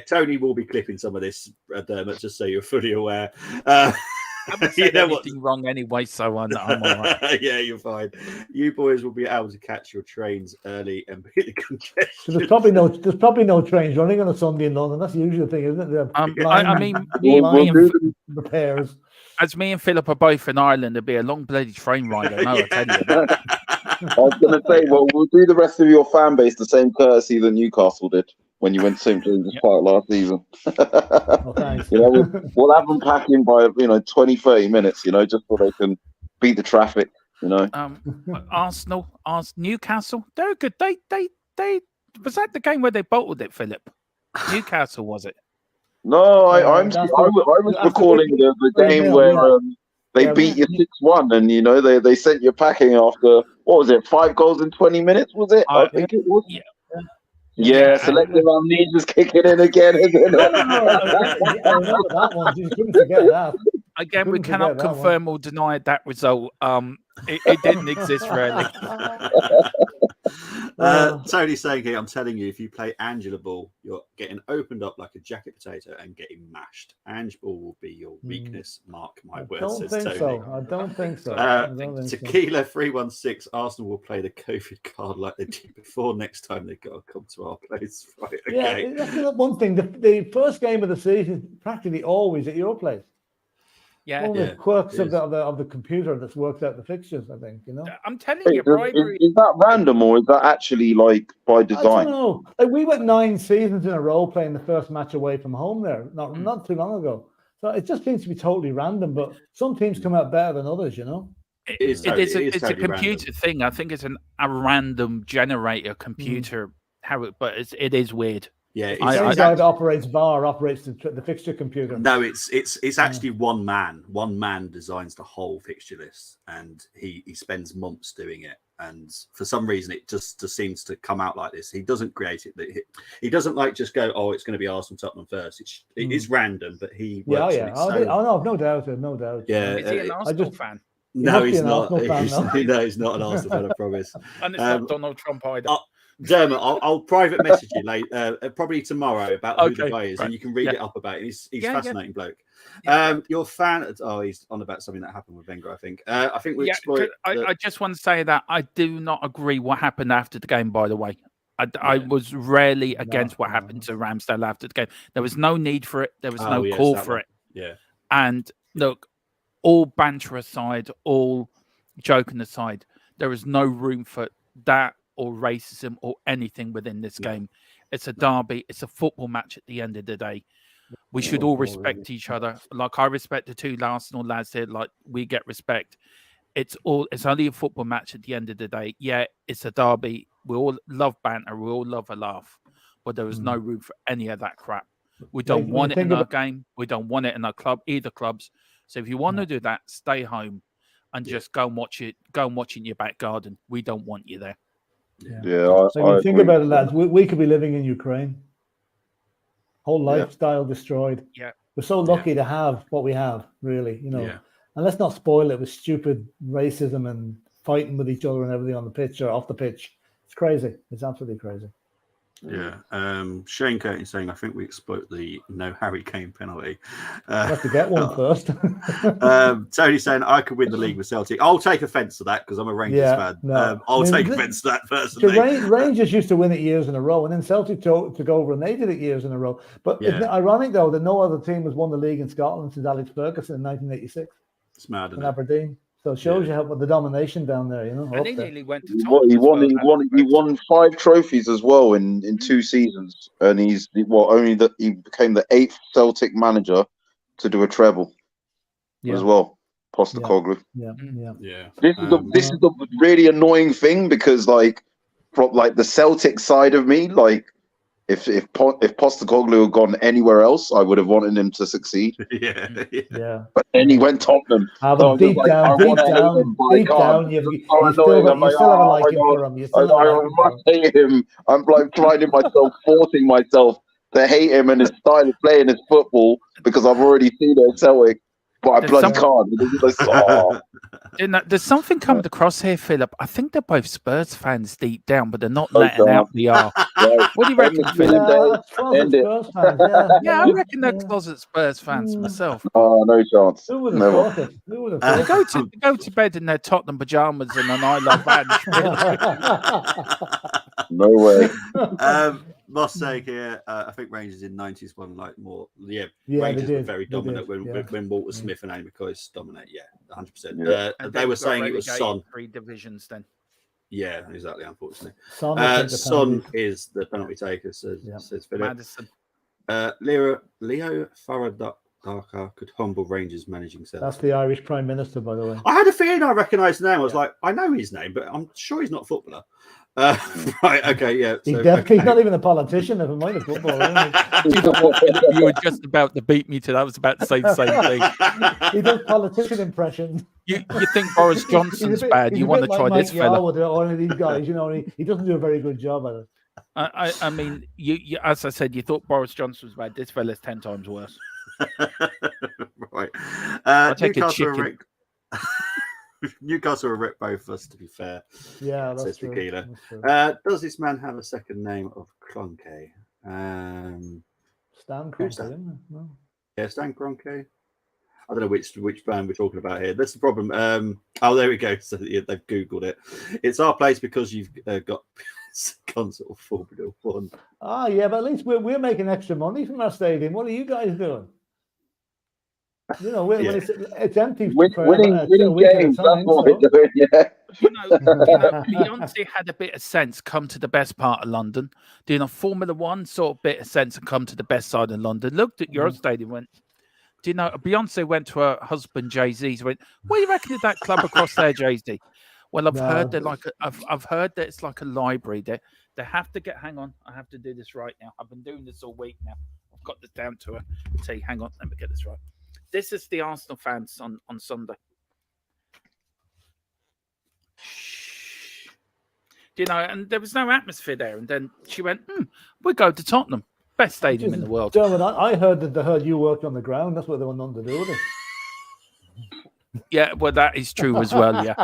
Tony will be clipping some of this, Dermot, just so you're fully aware. I haven't said anything wrong anyway, so I'm all right. Yeah, you're fine. You boys will be able to catch your trains early and beat the congestion. There's probably no trains running on a Sunday in London. That's the usual thing, isn't it? I mean, me and repairs. As me and Philip are both in Ireland, there'd be a long bloody train ride. I know. I tell you that. I was going to say, well, we'll do the rest of your fan base the same courtesy that Newcastle did when you went to St. James's Park last season. Thanks. We'll have them packing by 20, 30 minutes, just so they can beat the traffic. You know, Arsenal, Newcastle, they're good. They was that the game where they bottled it, Philip? Newcastle, was it? no, I that's was that's recalling the game 3-0, where yeah. they Yeah, beat you 6-1, and you know they sent you packing after what was it, 5 goals in 20 minutes? Was it? I think it was. Yeah. Yeah, and- selective amnesia's kicking in again, isn't it? No. I remember that one. You couldn't forget that. Again, we Couldn't cannot forget that one. confirm or deny that result. It didn't exist really. Tony's saying here, I'm telling you, if you play Angela Ball, you're getting opened up like a jacket potato and getting mashed. Ange Ball will be your weakness. Mark my I words, don't says think Tony. so. I don't think so. Tequila 316. Arsenal will play the COVID card like they did before. Next time they got to come to our place. Right, okay. Yeah, that's the one thing. The first game of the season is practically always at your place. Yeah, One of the quirks of the computer that's worked out the fixtures. I think I'm telling you, bribery. Is that random or is that actually like by I design? don't know. Like, we went 9 seasons in a row playing the first match away from home there, not too long ago. So it just seems to be totally random. But some teams come out better than others, It's a computer thing. I think it's a random generator computer. But it is weird. Yeah, the same guy that operates VAR operates the fixture computer. No, it's actually one man. One man designs the whole fixture list, and he spends months doing it. And for some reason, it just seems to come out like this. He doesn't create it. He doesn't like just go, oh, it's going to be Arsenal Tottenham first. It is random, but he works in it. No doubt. Yeah, is he an Arsenal fan? No, he's not. No, he's not an Arsenal fan. I promise. And it's not Donald Trump either. Dermot, I'll private message you later, probably tomorrow, about who the guy is, and you can read it up about it. He's fascinating bloke. Your fan? He's on about something that happened with Wenger. I think we explored. I just want to say that I do not agree what happened after the game. By the way, I was rarely against what happened to Ramsdale after the game. There was no need for it. There was no call for it. Yeah. And look, all banter aside, all joking aside, there is no room for that or racism or anything within this game. It's a derby. It's a football match at the end of the day. We should all respect each other. Like I respect the two Arsenal lads here. Like we get respect. It's only a football match at the end of the day. Yeah, it's a derby. We all love banter. We all love a laugh. But there is no room for any of that crap. We don't want it in our game. We don't want it in our club, either clubs. So if you want to do that, stay home and just go and watch it. Go and watch it in your back garden. We don't want you there. I think about it, lads. We could be living in Ukraine. Whole lifestyle destroyed. Yeah, we're so lucky to have what we have, really. And let's not spoil it with stupid racism and fighting with each other and everything on the pitch or off the pitch. It's crazy. It's absolutely crazy. Yeah. Shane Curtin saying, I think we exploit the no Harry Kane penalty. Have to get one first. Tony saying, I could win the league with Celtic. I'll take offence to that because I'm a Rangers fan. No. I'll take offence to that personally. Rangers used to win it years in a row, and then Celtic took over and they did it years in a row. But isn't it ironic, though, that no other team has won the league in Scotland since Alex Ferguson in 1986? It's mad, in Aberdeen. So it shows you how the domination down there, And he nearly went to He won 5 trophies as well in 2 seasons, and he became the 8th Celtic manager to do a treble as well. Postecoglou. Yeah. This is the really annoying thing because from the Celtic side of me, if Postecoglou had gone anywhere else, I would have wanted him to succeed. Yeah. But then he went Tottenham. So deep down, you still have a liking for him. I hate him. I'm finding myself forcing myself to hate him and his style of playing his football because I've already seen it at Celtic. But I bloody can't. There's something coming across here, Philip. I think they're both Spurs fans deep down, but they're not letting out the R. What do you reckon, Philip? I reckon they're closet Spurs fans myself. Oh, no chance. Who would have thought it? They go to bed in their Tottenham pajamas and an I Love badge. No way. Must say here, I think Rangers in '90s won more. Rangers were very dominant when Walter Smith and Andy McCoy dominate. 100%. They were saying it was Son. 3 divisions then. Yeah, exactly. Unfortunately, Son is the penalty taker. Says Philip. Madison. Leo Darker could humble Rangers managing That's Celtic. the Irish Prime Minister, by the way. I had a feeling I recognised the name. I was like, I know his name, but I'm sure he's not a footballer. Right, okay, yeah. He's So, definitely okay. not even a politician, never mind a footballer. You were just about to beat me to that. I was about to say the same thing. He does politician impressions. You think Boris Johnson's bad? You want to try this fella? Or any of these guys, you know, he doesn't do a very good job at it. I mean, you as I said, you thought Boris Johnson was bad. This fella's 10 times worse. Right. I'll take a Newcastle are chicken. wrecked. Newcastle are wrecked both of us, to be fair. Yeah, that's Says true. Tequila. That's true. Does this man have a second name of Clonke? Stan who's Kroenke, that? isn't it? No. Yeah, Stan Kroenke. I don't know which band we're talking about here. That's the problem. Oh, there we go. So yeah, they've Googled it. It's our place because you've got concert of Formula One. Ah, yeah, but at least we're making extra money from our stadium. What are you guys doing? You know, when it's empty for Winning a week at a games, time. that's what we're doing, yeah. Beyonce had a bit of sense. Come to the best part of London. Doing a Formula One sort of bit of sense and come to the best side of London. Looked at your stadium, went. Do you know? Beyonce went to her husband Jay-Z. Went, what do you reckon of that club across there, Jay-Z? Well, I've heard they're like I've heard that it's like a library. They have to get. Hang on, I have to do this right now. I've been doing this all week now. I've got this down to a T. Hang on, let me get this right. This is the Arsenal fans on Sunday. Do you know? And there was no atmosphere there. And then she went, "We go to Tottenham, best stadium in the world." Dermot, I heard that they heard you worked on the ground. That's what they want nothing to do with it. Yeah, well, that is true as well. Yeah.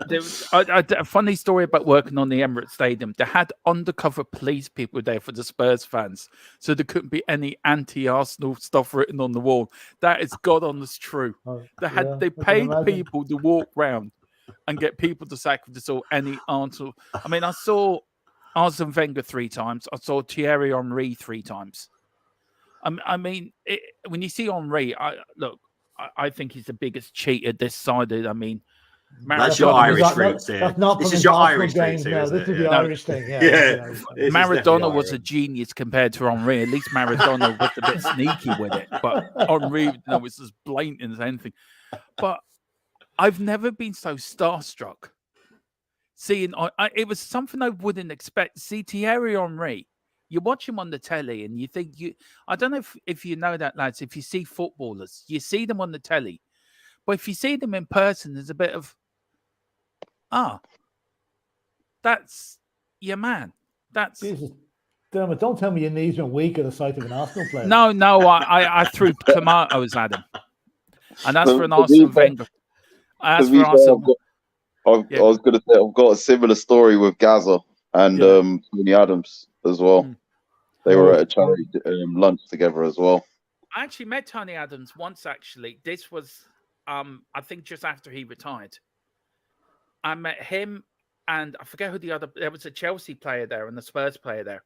There was a funny story about working on the Emirates Stadium. They had undercover police people there for the Spurs fans, so there couldn't be any anti-Arsenal stuff written on the wall. That is God honest true. They paid people to walk round and get people to sacrifice any Arsenal. I mean, I saw Arsene Wenger 3 times. I saw Thierry Henry 3 times. I mean, when you see Henry, I think he's the biggest cheater this side. I mean, that's your Irish roots here. This is your Irish games. This is the Irish thing. Yeah. Maradona was a genius compared to Henry. At least Maradona was a bit sneaky with it, but Henry, was as blatant as anything. But I've never been so starstruck. Seeing it was something I wouldn't expect. See Thierry Henry. You watch him on the telly and you think I don't know if you know that, lads. If you see footballers, you see them on the telly, but if you see them in person, there's a bit of that's your man. That's Jesus. Dermot, don't tell me your knees went weak at the sight of an Arsenal player. No, I threw tomatoes at him, and that's for an Arsenal Wenger. As for Arsenal, I was going to say I've got a similar story with Gaza and Tony Adams as well. They were at a charity lunch together as well. I actually met Tony Adams once. Actually, this was I think just after he retired. I met him, and I forget who there was a Chelsea player there and a Spurs player there.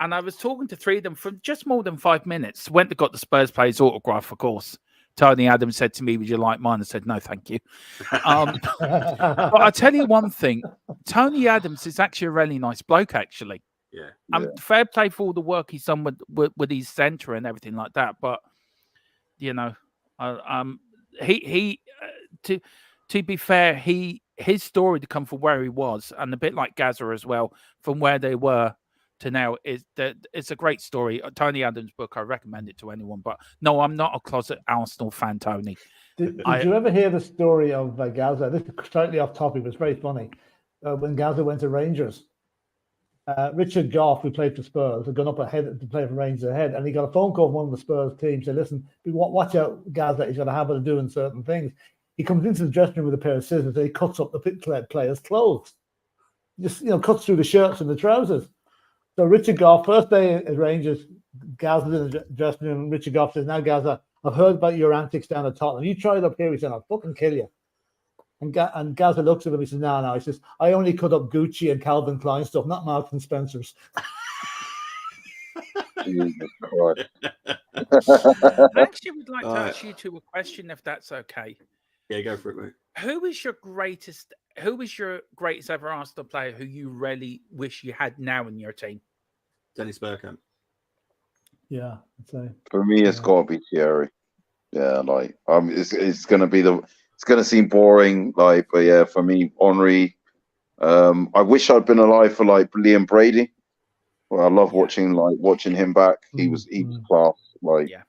And I was talking to 3 of them for just more than 5 minutes. Went and got the Spurs player's autograph, of course. Tony Adams said to me, "Would you like mine?" I said, "No, thank you." But I tell you one thing, Tony Adams is actually a really nice bloke, actually. Yeah. Fair play for all the work he's done with his centre and everything like that. But to be fair, his story to come from where he was, and a bit like Gaza as well, from where they were to now, it's a great story. Tony Adams' book, I recommend it to anyone. But no, I'm not a closet Arsenal fan, Tony. Did you ever hear the story of Gaza? This is slightly off topic, but it's very funny. When Gaza went to Rangers, Richard Goff, who played for Spurs, had gone up ahead to play for Rangers ahead, and he got a phone call from one of the Spurs team. Said, "Listen, watch out, Gaza. He's got a habit of doing certain things." He comes into the dressing room with a pair of scissors, and he cuts up the players' clothes. Just cuts through the shirts and the trousers. So Richard Goff, first day at Rangers, Gaza's in the dressing room. Richard Goff says, "Now, Gaza, I've heard about your antics down at Tottenham. You try it up here." He said, "I'll fucking kill you." And Gaza looks at him. He says, "No." He says, "I only cut up Gucci and Calvin Klein stuff, not Marks and Spencer's." Jesus Christ. I actually would like to ask you 2 a question, if that's okay. Yeah, go for it, mate. Who is your greatest ever Arsenal player who you really wish you had now in your team? Dennis Bergkamp. Yeah, I'd say. For me, it's Yeah. got to be Thierry. Yeah, like it's gonna be it's gonna seem boring, like, but yeah, for me, Henry. I wish I'd been alive for like Liam Brady. Well, I love watching him back. He was class. Like, Yeah.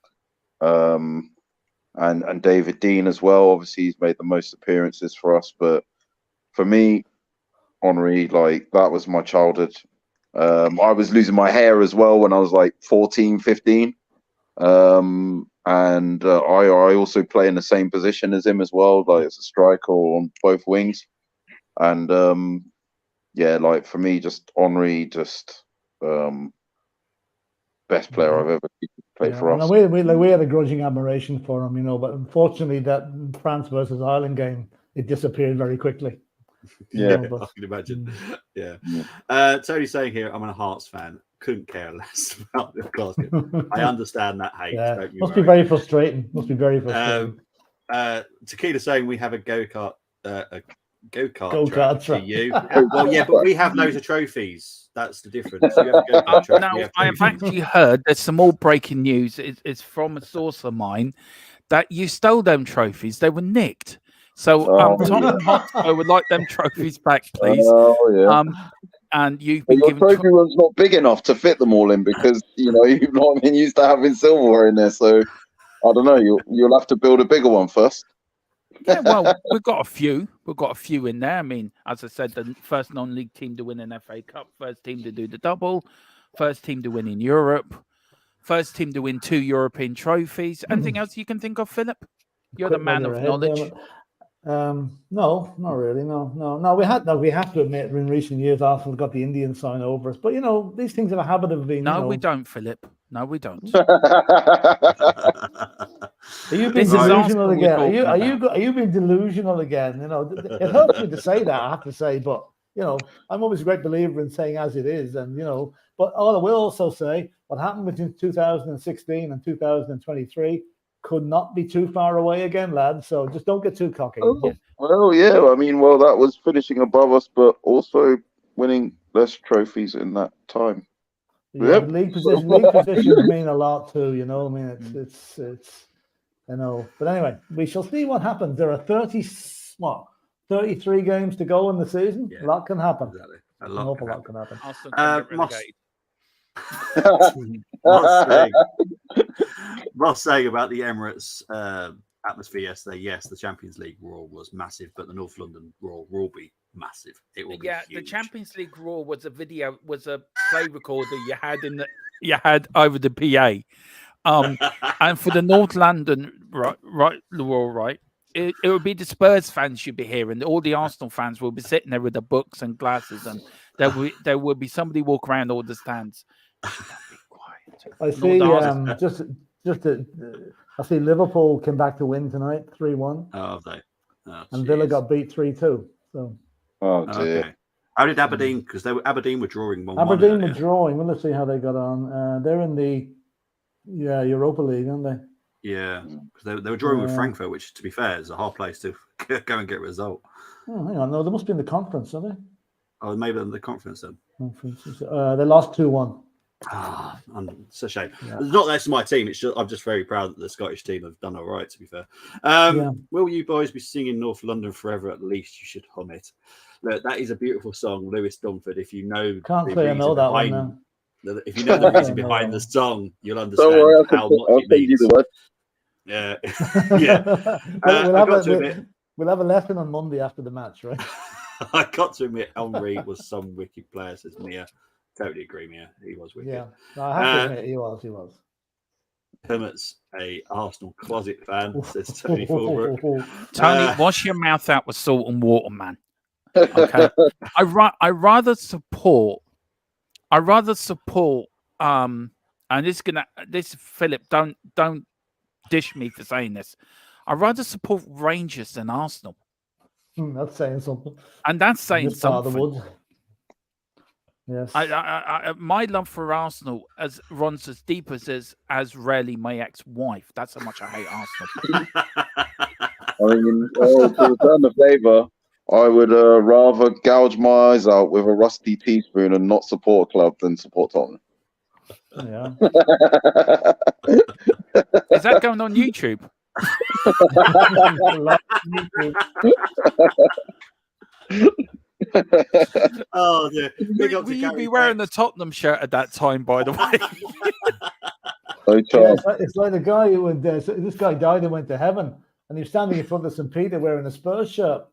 And David Dean as well. Obviously, he's made the most appearances for us, but for me, Henry, like, that was my childhood. I was losing my hair as well when I was like 14, 15. And I also play in the same position as him as well, like as a striker or on both wings. And yeah, like for me, just Henry, just best player I've ever played for us. We had a grudging admiration for him, but unfortunately, that France versus Ireland game, it disappeared very quickly. Yeah, I can imagine. Yeah. Yeah. Tony's saying here, I'm a Hearts fan. Couldn't care less about the Glasgow. I understand that hate. Yeah, Don't you must worry. be very frustrating. Must be very frustrating. Tequila saying we have a go-kart Go-kart track track. to you. Well, yeah, but we have loads of trophies. That's the difference. You have a go-kart track, Now, we have I have trophies. actually heard there's some more breaking news. It's from a source of mine that you stole them trophies. They were nicked. So Tottenham Hotspur would like them trophies back, please. Oh yeah. And you've But been your given trophy room's not big enough to fit them all in because you've not been used to having silverware in there. So I don't know. You'll have to build a bigger one first. Yeah, well, we've got a few. We've got a few in there. I mean, as I said, the first non-league team to win an FA Cup, first team to do the double, first team to win in Europe, first team to win 2 European trophies. Anything else you can think of, Philip? You're the man of knowledge. No, not really. No. We have to admit, in recent years, Arsenal got the Indian sign over us. But these things have a habit of being. No, we don't, Philip. No, we don't. Are you being delusional again? Are you being delusional again? It hurts me to say that, I have to say, but I'm always a great believer in saying as it is, and but all I will also say, what happened between 2016 and 2023 could not be too far away again, lads. So just don't get too cocky. Well, yeah. I mean, that was finishing above us, but also winning less trophies in that time. Yeah, the league positions mean a lot too. I mean, it's But anyway, we shall see what happens. There are 33 games to go in the season. Yeah, a lot can happen. Exactly. An awful lot can happen. Ross saying about the Emirates atmosphere yesterday. Yes, the Champions League roar was massive, but the North London roar will be massive. It will be huge. The Champions League roar was a play recorder you had over the PA. And for the North London roar, it would be the Spurs fans you'd be hearing. All the Arsenal fans will be sitting there with their books and glasses, and there will be somebody walk around all the stands. Be quiet. I see. I see Liverpool came back to win tonight, 3-1. Oh, have they? Oh, and Villa got beat 3-2. So. Oh dear. Okay. How did Aberdeen? Because Aberdeen were drawing 1-1. Aberdeen were drawing. Well, let's see how they got on. They're in the Europa League, aren't they? Yeah, because they were drawing with Frankfurt, which, to be fair, is a hard place to go and get a result. Oh, hang on. No, they must be in the conference, are they? Oh, maybe in the conference then. They lost 2-1. It's a shame. Yeah. Not that's my team. It's just I'm just very proud that the Scottish team have done all right. To be fair, will you boys be singing North London Forever? At least you should hum it. Look, that is a beautiful song, Lewis Dunford. If you know, can't say I know that one now. If you know the reason behind the song, you'll understand how much it means. Yeah, yeah. We'll have a lesson on Monday after the match, right? I got to admit, Henry was some wicked player, says Mia. Totally agree, Mia. He was wicked. Yeah, no, I have to admit, he was. Hermit's a Arsenal closet fan, says Tony Fulbrook. Tony, wash your mouth out with salt and water, man. Okay. I rather support. And this Philip, don't dish me for saying this. I'd rather support Rangers than Arsenal. That's saying something. And that's saying something. Yes. My love for Arsenal runs as deep as rarely my ex-wife. That's how much I hate Arsenal. I mean, to return the favour, I would rather gouge my eyes out with a rusty teaspoon and not support a club than support Tottenham. Yeah. Is that going on YouTube? Oh, dear. Big up Will to you Gary be wearing the Beck. Tottenham shirt at that time, by the way? No Yeah, chance. it's like the guy who would. This guy died and went to heaven, and he was standing in front of St. Peter wearing a Spurs shirt,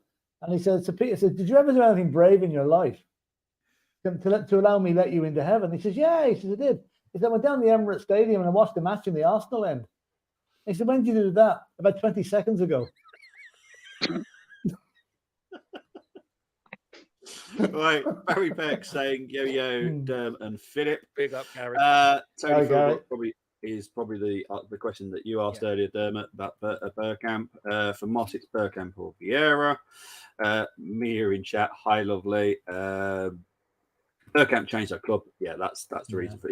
and he said, "St. Peter said, did you ever do anything brave in your life to allow me let you into heaven?" He says, "Yeah." He says, "I did." He said, "I went down the Emirates Stadium and I watched the match in the Arsenal end." He said, "When did you do that?" "About 20 seconds ago." Right, Barry Beck saying yo Derm and Philip. Big up, Gary. Tony Hi, Gary. Philbrook is probably the question that you asked earlier, Dermot, about Bergkamp. For Moss, it's Bergkamp or Vieira. Mia in chat, hi, lovely. Bergkamp changed our club. Yeah, that's the reason for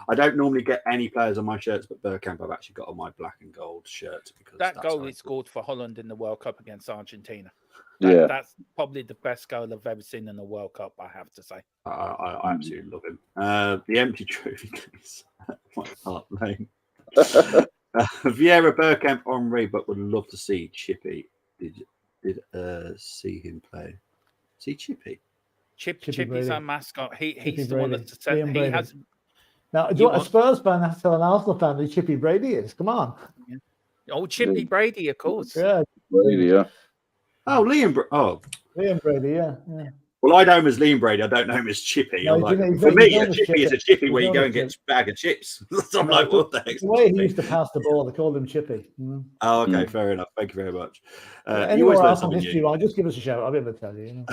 I don't normally get any players on my shirts, but Bergkamp I've actually got on my black and gold shirt because That that's goal how he scored for Holland in the World Cup against Argentina. Yeah. That's probably the best goal I've ever seen in the World Cup, I have to say. I absolutely love him. The empty trophy case. My heart lane. Vieira, Bergkamp, Henri, but would love to see Chippy. Did see him play? See Chippy? Chippy's Brady. our mascot. He's Chippy the one Brady. that's said he Brady. has. Now, You a Spurs fan has to tell an Arsenal fan who Chippy Brady is. Come on. Oh, Chippy Brady, of course. Yeah. Brady, yeah. Oh, Liam. Liam Brady, yeah. Well, I know him as Liam Brady. I don't know him as Chippy. No, I'm like, he's for me, known a as chippy is a chippy where you go and get a bag of chips. So I'm like, what the heck's the way he chippy? used to pass the ball, they called him Chippy. Oh, okay, fair enough. Thank you very much. Any You more always learn Arsenal something history, new. I'll just give us a shout. I'll be able to tell you.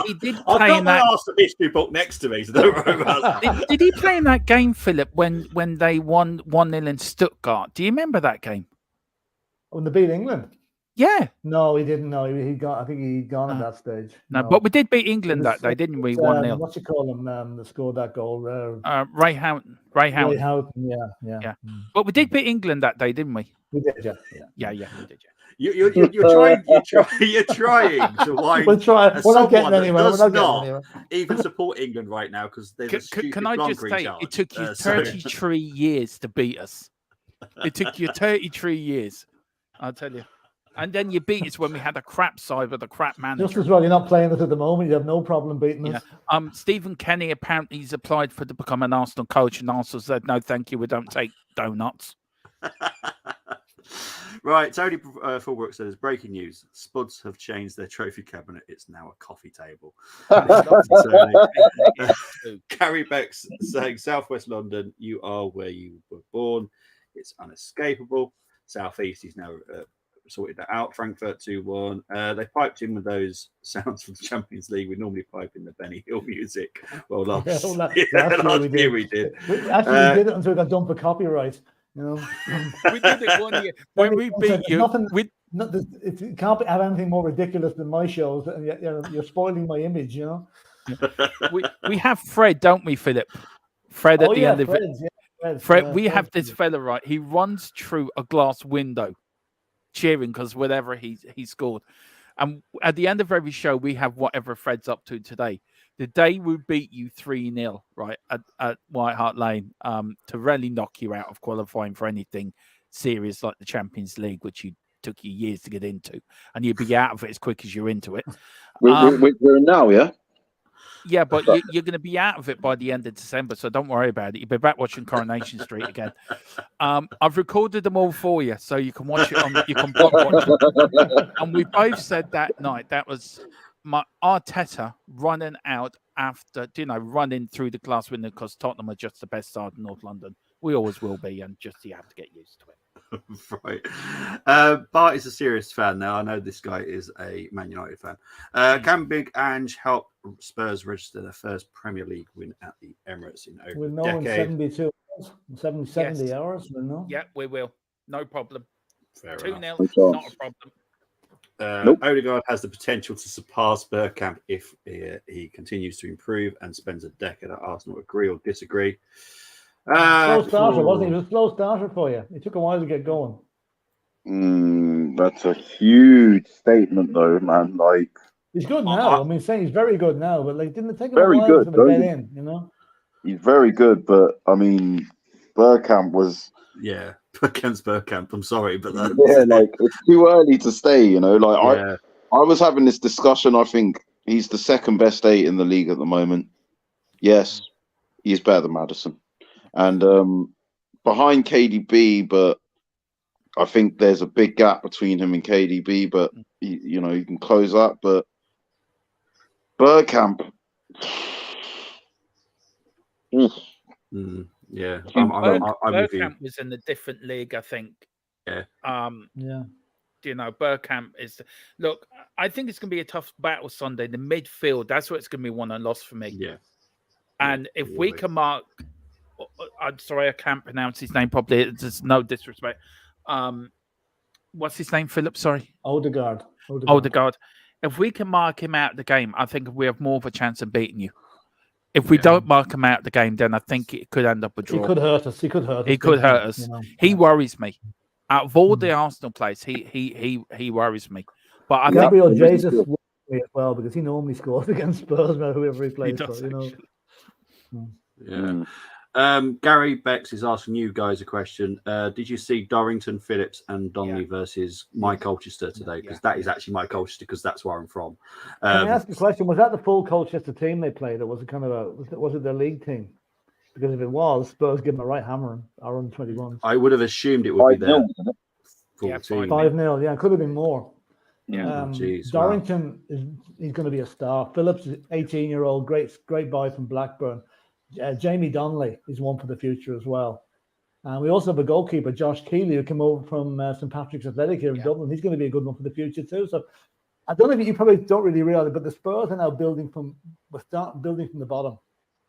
He did I've play got in my that. Arsenal history book next to me, so don't worry about that. Did he play in that game, Philip, when they won 1-0 in Stuttgart? Do you remember that game? When they beat England? Yeah. No, he didn't. No, he got. I think he'd gone at that stage. No, but we did beat England that day, didn't we? 1-0. What you call him? That scored that goal. Ray Houghton. Ray Houghton. Yeah. But we did beat England that day, didn't we? We did, yeah. Yeah, we did, yeah. You're trying to wind. We'll try. We're not getting anywhere. Does not even support England right now because there's a stupid Can I just say, charge. it took you 33 years to beat us. It took you 33 years, I'll tell you. And then you beat us when we had a crap side with a crap manager. Just as well you're not playing us at the moment. You have no problem beating us. Stephen Kenny apparently he's applied to become an Arsenal coach, and Arsenal said no, thank you. We don't take donuts. Right, Tony Fulbrook says breaking news: Spuds have changed their trophy cabinet. It's now a coffee table. Gary Beck's saying Southwest London, you are where you were born. It's unescapable. Southeast is now sorted that out. Frankfurt 2-1. They piped in with those sounds from the Champions League. We normally pipe in the Benny Hill music. Well, last year we did. Actually, we did it until we got done for copyright. You know, we did it 1 year when we beat you. It can't have anything more ridiculous than my shows, and you're spoiling my image. You know, we have Fred, don't we, Philip? Fred at the end of it. Fred, we have this fella, right? He runs through a glass window, cheering because whatever he scored. And at the end of every show, we have whatever Fred's up to today. The day we beat you 3-0, right, at White Hart Lane, to really knock you out of qualifying for anything serious like the Champions League, which took you years to get into, and you'd be out of it as quick as you're into it. We're now, yeah? Yeah, but you're going to be out of it by the end of December, so don't worry about it. You'll be back watching Coronation Street again. I've recorded them all for you, so you can watch it. You can block watch it. And we both said that night that was my Arteta running out after, running through the glass window because Tottenham are just the best side in North London. We always will be, and just you have to get used to it. Right. Bart is a serious fan now. I know this guy is a Man United fan. Can Big Ange help Spurs register their first Premier League win at the Emirates in over a decade? 70 hours. We'll know. Yeah, we will. No problem. 2-0, not a problem. Odegaard has the potential to surpass Bergkamp if he continues to improve and spends a decade at Arsenal. Agree or disagree? Slow starter, wasn't he? It was a slow starter for you. It took a while to get going. That's a huge statement, though, man. He's good now. Saying he's very good now, but didn't it take him very a while good, to get in? You know. he's very good, but I mean, Bergkamp was Yeah, against Bergkamp. I'm sorry, but that's like it's too early to stay. You know, like yeah, I was having this discussion. I think he's the second best 8 in the league at the moment. Yes, he's better than Maddison, and behind KDB, but I think there's a big gap between him and KDB. But you know, you can close that. But Bergkamp. yeah. I'm with you. Bergkamp was in a different league, I think. Yeah. Yeah. You know, Bergkamp is. Look, I think it's going to be a tough battle Sunday. The midfield, that's where it's going to be won and lost for me. Yeah. And if we can mark, I'm sorry, I can't pronounce his name properly. There's no disrespect. What's his name, Philip? Sorry. Odegaard. If we can mark him out of the game, I think we have more of a chance of beating you. If we don't mark him out of the game, then I think it could end up a draw. He could hurt us. He could hurt us. You know? He worries me. Out of all the Arsenal players, he worries me. But I Gabriel think Jesus worries me as well because he normally scores against Spurs, no whoever he plays does, for. You know. Yeah. Gary Bex is asking you guys a question. Did you see Dorrington, Phillips, and Donnelly versus Mike Colchester today? Because that is actually Mike Colchester, because that's where I'm from. Can I ask a question? Was that the full Colchester team they played, or was it kind of was it their league team? Because if it was, Spurs give them a right hammering. Our under 21s. I would have assumed it would be their full team. 5-0. Yeah, it could have been more. Yeah. Dorrington he's going to be a star. Phillips is 18-year-old, great boy from Blackburn. Jamie Donnelly is one for the future as well. And we also have a goalkeeper, Josh Keeley, who came over from St Patrick's Athletic here in Dublin. He's going to be a good one for the future too. So I don't know if you probably don't really realize it, but the Spurs are now building from the bottom.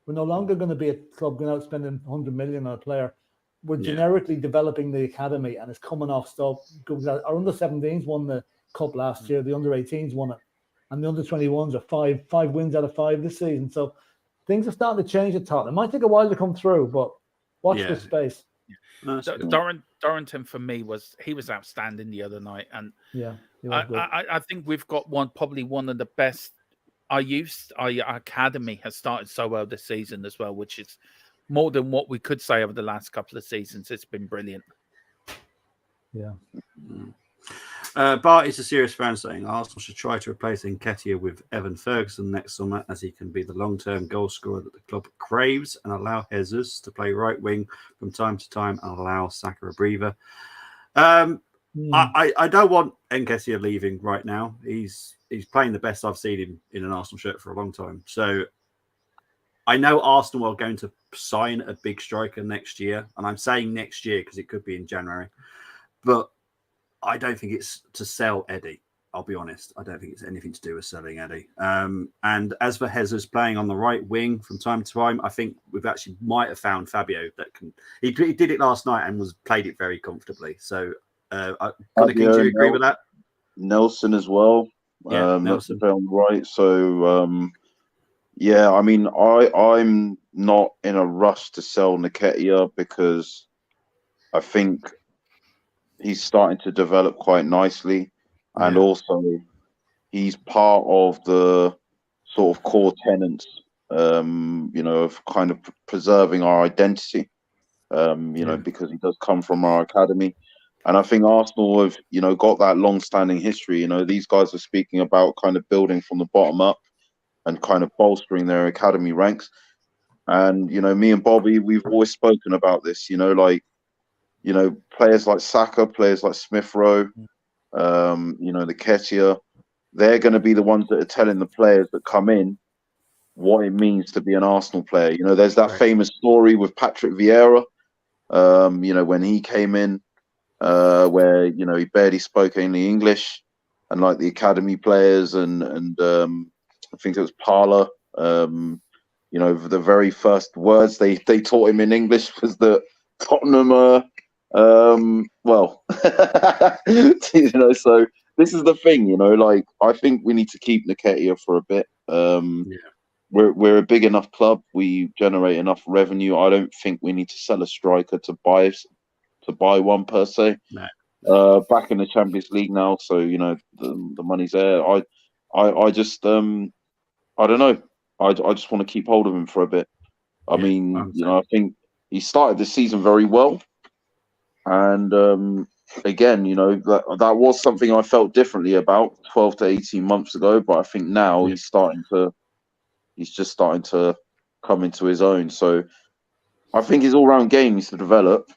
We're no longer going to be a club going out spending 100 million on a player. We're generically developing the academy, and it's coming off stuff. Our under 17s won the cup last year. The under 18s won it, and the under 21s are five wins out of 5 this season. So things are starting to change at Tottenham. It might take a while to come through, but watch this space. Dorrington for me was outstanding the other night, and I think we've got probably one of the best. Our academy has started so well this season as well, which is more than what we could say over the last couple of seasons. It's been brilliant. Yeah. Bart is a serious fan saying Arsenal should try to replace Nketiah with Evan Ferguson next summer, as he can be the long-term goal scorer that the club craves, and allow Jesus to play right wing from time to time and allow Saka a breather. I don't want Nketiah leaving right now. He's playing the best I've seen him in an Arsenal shirt for a long time. So I know Arsenal are going to sign a big striker next year, and I'm saying next year because it could be in January, but I don't think it's to sell Eddie. I'll be honest. I don't think it's anything to do with selling Eddie. And as for Jesus playing on the right wing from time to time, I think we've actually might have found Fabio that can. He did it last night and played it very comfortably. So, do you agree with that? Nelson as well. Yeah, Nelson on the right. So, yeah, I mean, I'm not in a rush to sell Nketiah because I think he's starting to develop quite nicely, and also he's part of the sort of core tenets, of kind of preserving our identity, because he does come from our academy. And I think Arsenal have, got that long-standing history. These guys are speaking about kind of building from the bottom up and kind of bolstering their academy ranks. And, me and Bobby, we've always spoken about this, players like Saka, players like Smith Rowe, the Nketiah, they're going to be the ones that are telling the players that come in what it means to be an Arsenal player. There's that famous story with Patrick Vieira, when he came in, where, he barely spoke any English, and like the academy players and I think it was Parla, the very first words they taught him in English was that Tottenham so this is the thing, I think we need to keep Nketiah for a bit. We're a big enough club, we generate enough revenue. I don't think we need to sell a striker to buy one per se. Back in the Champions League now, so the money's there. I just I don't know. I just want to keep hold of him for a bit. I mean, I think he started the season very well, and again, that was something I felt differently about 12 to 18 months ago. But I think now he's just starting to come into his own. So I think his all-round game needs to develop.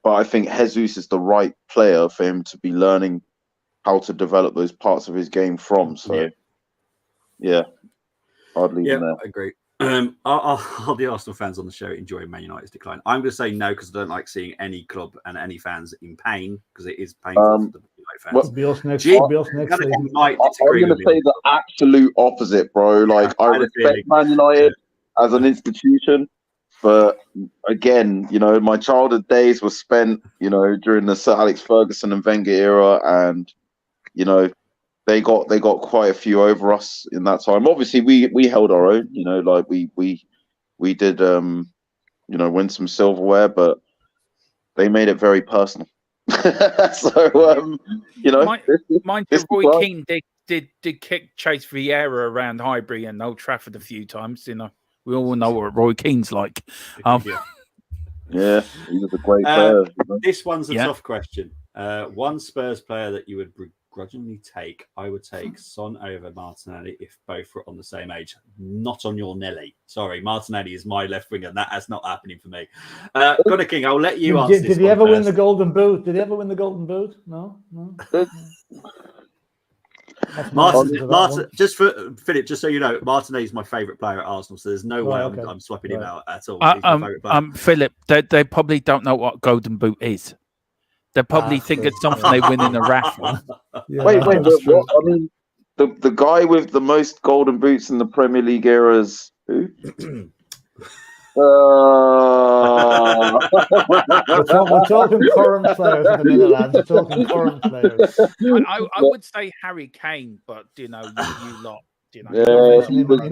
But I think Jesus is the right player for him to be learning how to develop those parts of his game from. So, yeah I'd leave him there. I agree. Are the Arsenal fans on the show enjoying Man United's decline? I'm going to say no because I don't like seeing any club and any fans in pain because it is painful for the United fans. Well, Be us next Jim, season. might I'm disagree going with to me. say the absolute opposite, bro. Like, I respect Man United as an institution, but again, my childhood days were spent, during the Sir Alex Ferguson and Wenger era, and they got quite a few over us in that time. Obviously, we held our own, like we did, win some silverware, but they made it very personal. So, mind you, Roy Keane did kick Chase Vieira around Highbury and Old Trafford a few times. We all know what Roy Keane's like. Yeah, he was a great player. This one's a tough question. One Spurs player that you would begrudgingly take, I would take Son over Martinelli if both were on the same age. Not on your Nelly. Sorry, Martinelli is my left winger, and that's not happening for me. Gunnar King, I'll let you answer this. Did he ever win the Golden Boot? Did he ever win the Golden Boot? No. Martin, just for Philip, just so you know, Martinelli is my favourite player at Arsenal, so there's no way I'm swapping him out at all. He's my favourite player. Philip, they probably don't know what Golden Boot is. They probably think it's something they win in a raffle. Wait, what? I mean, the guy with the most Golden Boots in the Premier League era is who? We're talking current players at the minute, lads. We're talking current players. I would say Harry Kane, but you lot. He was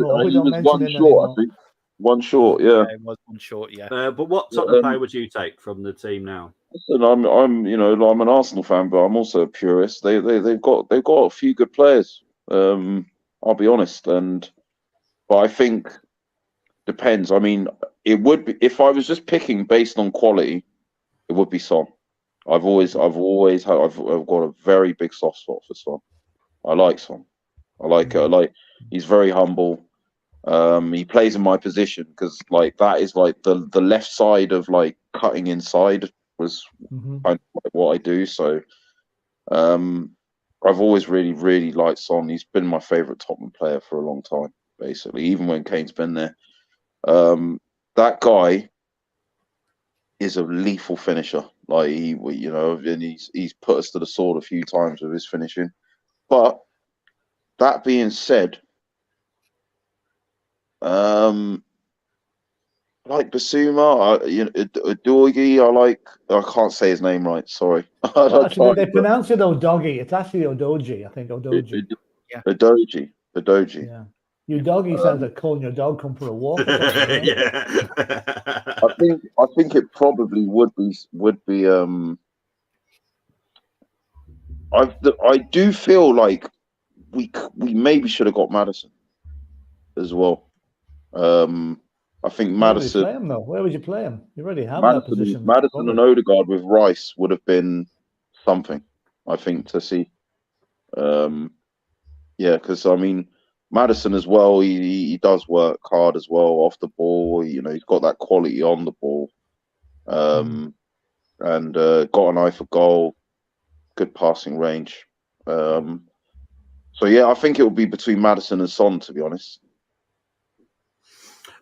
one short, I think. One short, yeah. It was one short, yeah. But what Tottenham player would you take from the team now? Listen, I'm an Arsenal fan, but I'm also a purist. They've got a few good players. I'll be honest, but I think depends. I mean, it would be if I was just picking based on quality, it would be Son. I've got a very big soft spot for Son. I like Son. I like he's very humble. He plays in my position because that is the left side of cutting inside was kind of what I do. So I've always really, really liked Son. He's been my favourite Tottenham player for a long time, basically, even when Kane's been there. That guy is a lethal finisher. And he's put us to the sword a few times with his finishing. But that being said, like Basuma, Udogie, I can't say his name right. Sorry. Actually, they pronounce it Odogi. It's actually Odoji. I think Odoji. Odoji. Yeah. Udogie sounds like calling your dog come for a walk. Yeah. I think it probably would be. I do feel like we maybe should have got Maddison as well. I think Maddison. Where would you play him? You already have that position. Maddison and Odegaard with Rice would have been something, I think, to see. Because I mean, Maddison as well. He does work hard as well off the ball. He's got that quality on the ball, and got an eye for goal. Good passing range. So I think it will be between Maddison and Son, to be honest.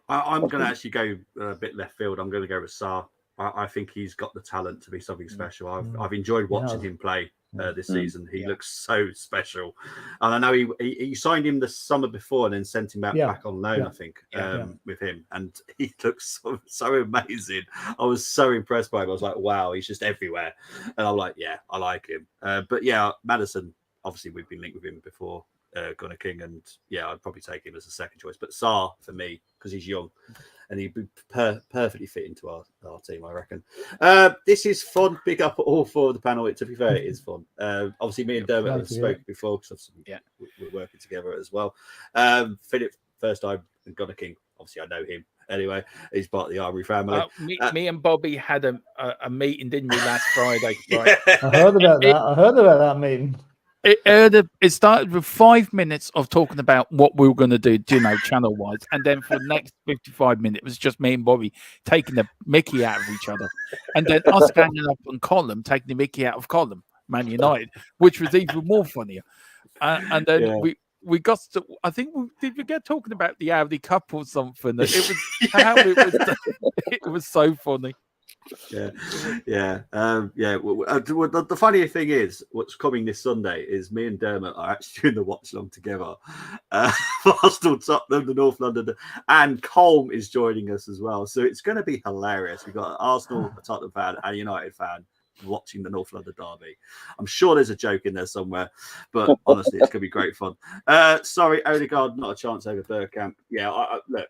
I'm going to actually go a bit left field. I'm going to go with Sarr. I think he's got the talent to be something special. I've enjoyed watching him play this season. He looks so special, and I know he signed him the summer before and then sent him back on loan. I think with him, and he looks so amazing. I was so impressed by him. I was like, wow, he's just everywhere, and I'm like, yeah, I like him. But Maddison, obviously we've been linked with him before. Gunnar King, and I'd probably take him as a second choice. But Sarr for me because he's young and he'd be perfectly fit into our team, I reckon. This is fun. Big up all four of the panel. To be fair, it is fun. Obviously, me and Dermot have spoken before because we're working together as well. Philip, first time, and Gunnar King. Obviously, I know him. anyway, he's part of the Armory family. Me and Bobby had a meeting, didn't we, last Friday? Right? I heard about that. I heard about that meeting. It started with 5 minutes of talking about what we were going to do, channel wise, and then for the next 55 minutes, it was just me and Bobby taking the Mickey out of each other, and then us ganging up on Column, taking the Mickey out of Column, Man United, which was even more funnier. And then we got to, I think did we get talking about the Audi Cup or something? It was how it was so funny. The funny thing is, what's coming this Sunday is me and Dermot are actually doing the watch along together. Arsenal, Tottenham, the North London, and Colm is joining us as well. So it's going to be hilarious. We've got an Arsenal, a Tottenham fan, and a United fan watching the North London derby. I'm sure there's a joke in there somewhere, but honestly, it's going to be great fun. Sorry, Odegaard, not a chance over Bergkamp. Yeah, look.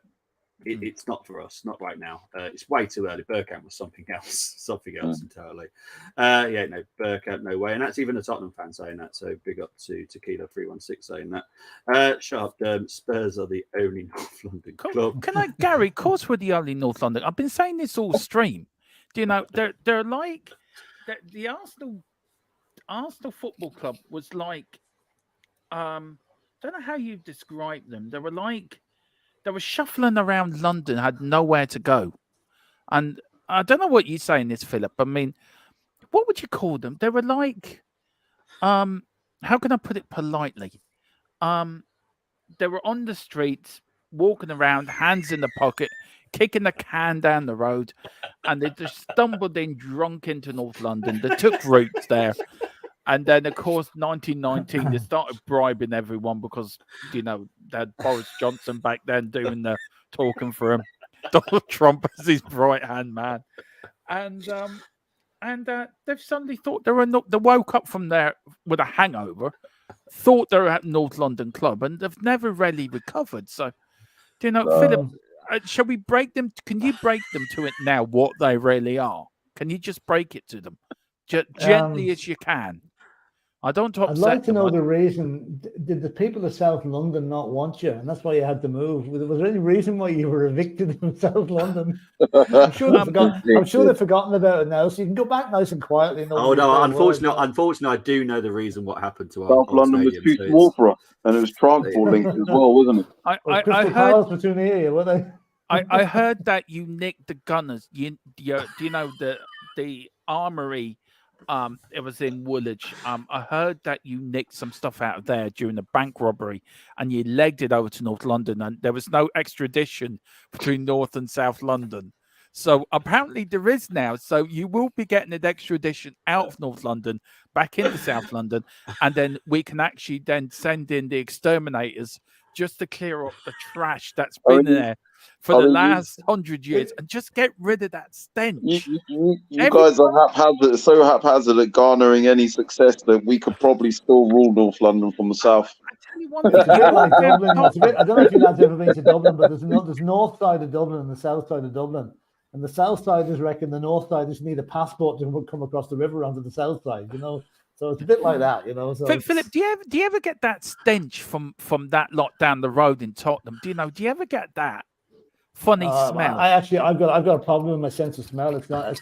It's not for us, not right now. It's way too early. Bergkamp was something else entirely. Bergkamp, no way. And that's even a Tottenham fan saying that. So big up to Tequila 316 saying that. Shut up, Spurs are the only North London club. Can I, Gary? Of course, we're the only North London. I've been saying this all stream. They're like the Arsenal Football Club was like. Don't know how you describe them. They were shuffling around London, had nowhere to go. And I don't know what you say in this, Philip. I mean, what would you call them? They were like, how can I put it politely? They were on the streets, walking around, hands in the pocket, kicking the can down the road. And they just stumbled in drunk into North London. They took roots there. And then, of course, 1919, they started bribing everyone because, they had Boris Johnson back then doing the talking for him. Donald Trump as his right-hand man. And they've suddenly thought they woke up from there with a hangover, thought they were at North London Club, and they've never really recovered. So, Philip, shall we break them? Can you break them to it now, what they really are? Can you just break it to them? Gently as you can. I don't upset I'd like to know them. the reason. Did the people of South London not want you, and that's why you had to move? Was there any reason why you were evicted from South London? I'm sure they've forgotten about it now. So you can go back nice and quietly. Unfortunately, I do know the reason what happened to South London was too small for us, and it was transport links as well, wasn't it? I heard were too near you, were they? I heard that you nicked the Gunners. Do you know the armory? It was in Woolwich. I heard that you nicked some stuff out of there during the bank robbery, and you legged it over to North London, and there was no extradition between North and South London. So apparently there is now. So you will be getting an extradition out of North London back into South London, and then we can actually then send in the exterminators just to clear up the trash that's been there for the last 100 years and just get rid of that stench. You guys are haphazard at garnering any success that we could probably still rule North London from the south. It's a bit like Dublin. I don't know if you lads ever been to Dublin, but there's north side of Dublin and the south side of Dublin. And the south siders reckon the north siders need a passport to come across the river onto the south side, So it's a bit like that, So Philip, do you ever get that stench from that lot down the road in Tottenham? Do you ever get that funny smell? I've got a problem with my sense of smell. It's not.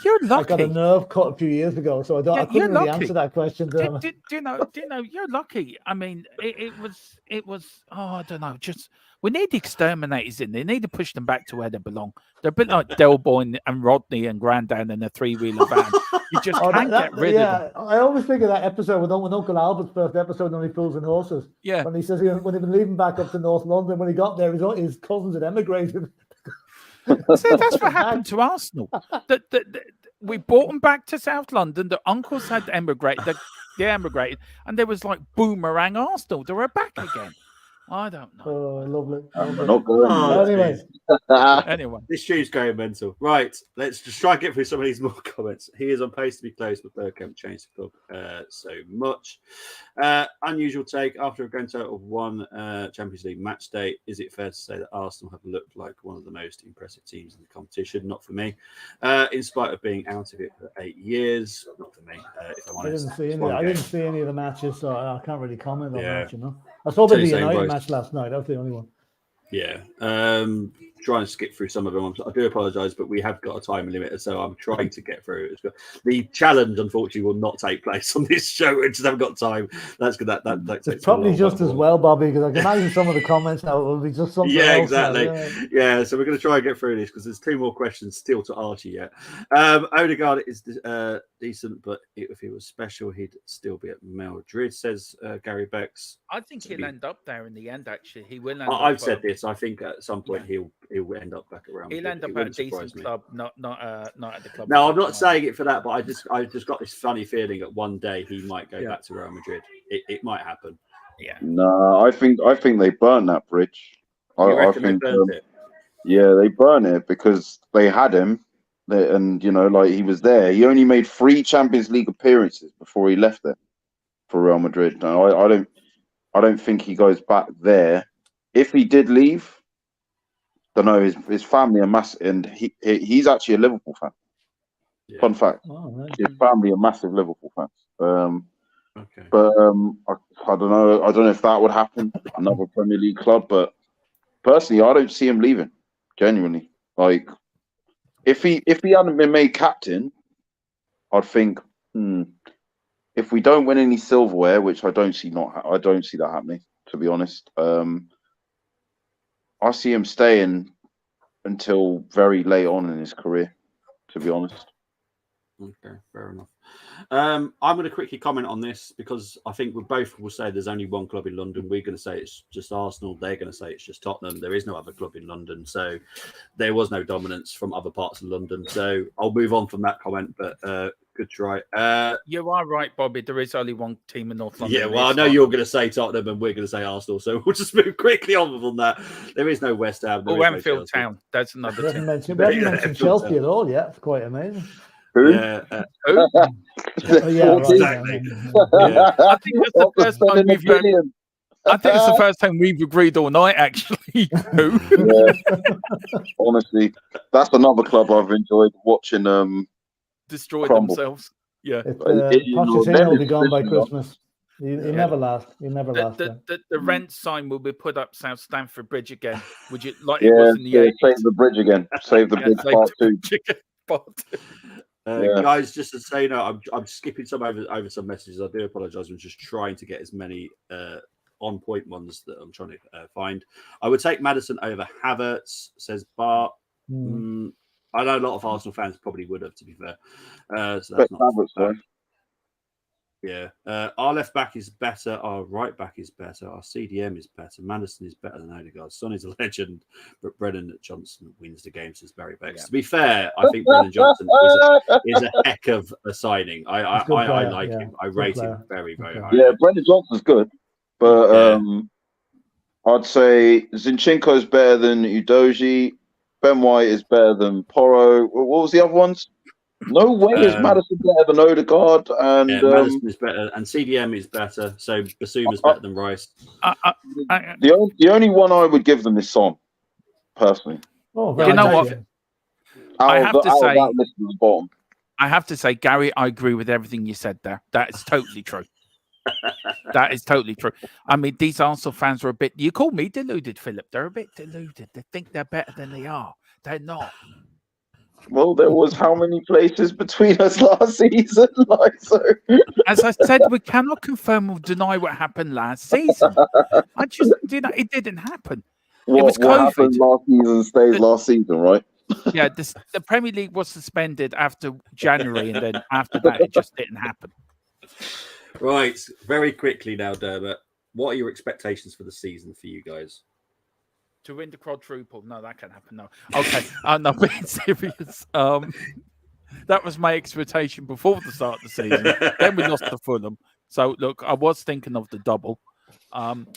You're lucky. I got a nerve cut a few years ago, so I couldn't really answer that question. Do you know? You're lucky. I mean, it was. Oh, I don't know. Just we need the exterminators in there. They need to push them back to where they belong. They're a bit like Delboy and Rodney and Grandad in a 3-wheeler van. You just can't get rid of them. I always think of that episode with Uncle Albert's first episode on Fools and Horses. Yeah. When he says when he'd been leaving back up to North London, when he got there, his cousins had emigrated. So that's what happened to Arsenal. We brought them back to South London. The uncles had emigrated. They emigrated. And there was like boomerang Arsenal. They were back again. I don't know. Oh, lovely. Anyway. This show's going mental. Right, let's just try and get through some of these more comments. He is on pace to be close, but Bergkamp changed the club so much. Unusual take. After a grand total of one Champions League match day, is it fair to say that Arsenal have looked like one of the most impressive teams in the competition? Not for me. In spite of being out of it for 8 years, not for me. If I'm honest. I didn't see any of the matches, so I can't really comment on that. I saw the United match last night. That was the only one. Yeah. trying to skip through some of them. I do apologise, but we have got a time limit, so I'm trying to get through it. The challenge, unfortunately, will not take place on this show. We just haven't got time. That's good. That takes It's probably just as well, Bobby, because I can imagine some of the comments now will be just something yeah, else. exactly. Now, yeah, so we're going to try and get through this because there's 2 more questions still to Archie yet. Odegaard is decent, but if he was special, he'd still be at Madrid, says Gary Becks. I think he'll end up there in the end. Actually, he will. I've said this. I think at some point he'll end up back around. He'll end up at a decent club, not at the club. No, I'm not saying it for that, but I just got this funny feeling that one day he might go back to Real Madrid. It might happen. Yeah. No, I think they burned that bridge. I think they burned it? Yeah, they burned it because they had him, and like he was there. He only made 3 Champions League appearances before he left there for Real Madrid. No, I don't think he goes back there. If he did leave, don't know. His family are massive, and he's actually a Liverpool fan. Yeah. Fun fact: his family are massive Liverpool fans. Okay. But I don't know. I don't know if that would happen. Another Premier League club, but personally, I don't see him leaving. Genuinely, like if he hadn't been made captain, I'd think, if we don't win any silverware, which I don't see that happening. To be honest, I see him staying until very late on in his career. To be honest. Okay, fair enough. I'm going to quickly comment on this because I think we both will say there's only one club in London. We're going to say it's just Arsenal. They're going to say it's just Tottenham. There is no other club in London. So there was no dominance from other parts of London. So I'll move on from that comment, but good try. You are right, Bobby. There is only one team in North London. Yeah, well, I know you're going to say Tottenham and we're going to say Arsenal. So we'll just move quickly on from that. There is no West Ham. Anfield Town. That's another we team. haven't mentioned Chelsea at all yet. It's quite amazing. Yeah, Exactly. Yeah. I think that's the first time I think it's the first time we've agreed all night, actually. Honestly, that's another club I've enjoyed watching. Destroy crumble. themselves. Yeah. Pochettino will be gone by Christmas. He never lasts. He never lasts. The rent sign will be put up South Stamford Bridge again. Would you like it was in the 80s? Save the bridge again. Save the bridge part 2. Guys, just to say, I'm skipping some over some messages. I do apologise. I'm just trying to get as many on-point ones that I'm trying to find. I would take Maddison over Havertz, says Bart. I know a lot of Arsenal fans probably would have, to be fair. So that's not Havertz, yeah. Our left back is better. Our right back is better. Our CDM is better. Maddison is better than Odegaard. Son is a legend, but Brennan Johnson wins the game, says Barry Becks. To be fair, I think Brennan Johnson is a heck of a signing. I like him. I rate him very, very high. Yeah, Brennan Johnson's good, but I'd say Zinchenko is better than Udogie. Ben White is better than Porro. What was the other ones? No way is Maddison better than Odegaard, and Maddison is better, and CDM is better. So Basuma's better than Rice. The only one I would give them is Son, personally. Oh, you know what? I have to say, Gary, I agree with everything you said there. That is totally true. That is totally true. I mean, these Arsenal fans are a bit. You call me deluded, Philip. They're a bit deluded. They think they're better than they are. They're not. Well, there was how many places between us last season? As I said, we cannot confirm or deny what happened last season. I just, it didn't happen. It was COVID. What happened last season stays last season, right? Yeah, the Premier League was suspended after January, and then after that, it just didn't happen. Right, very quickly now, Dermot. What are your expectations for the season for you guys? To win the quadruple? No, that can't happen. No. Okay. No, being serious. That was my expectation before the start of the season. Then we lost to Fulham. So look, I was thinking of the double. The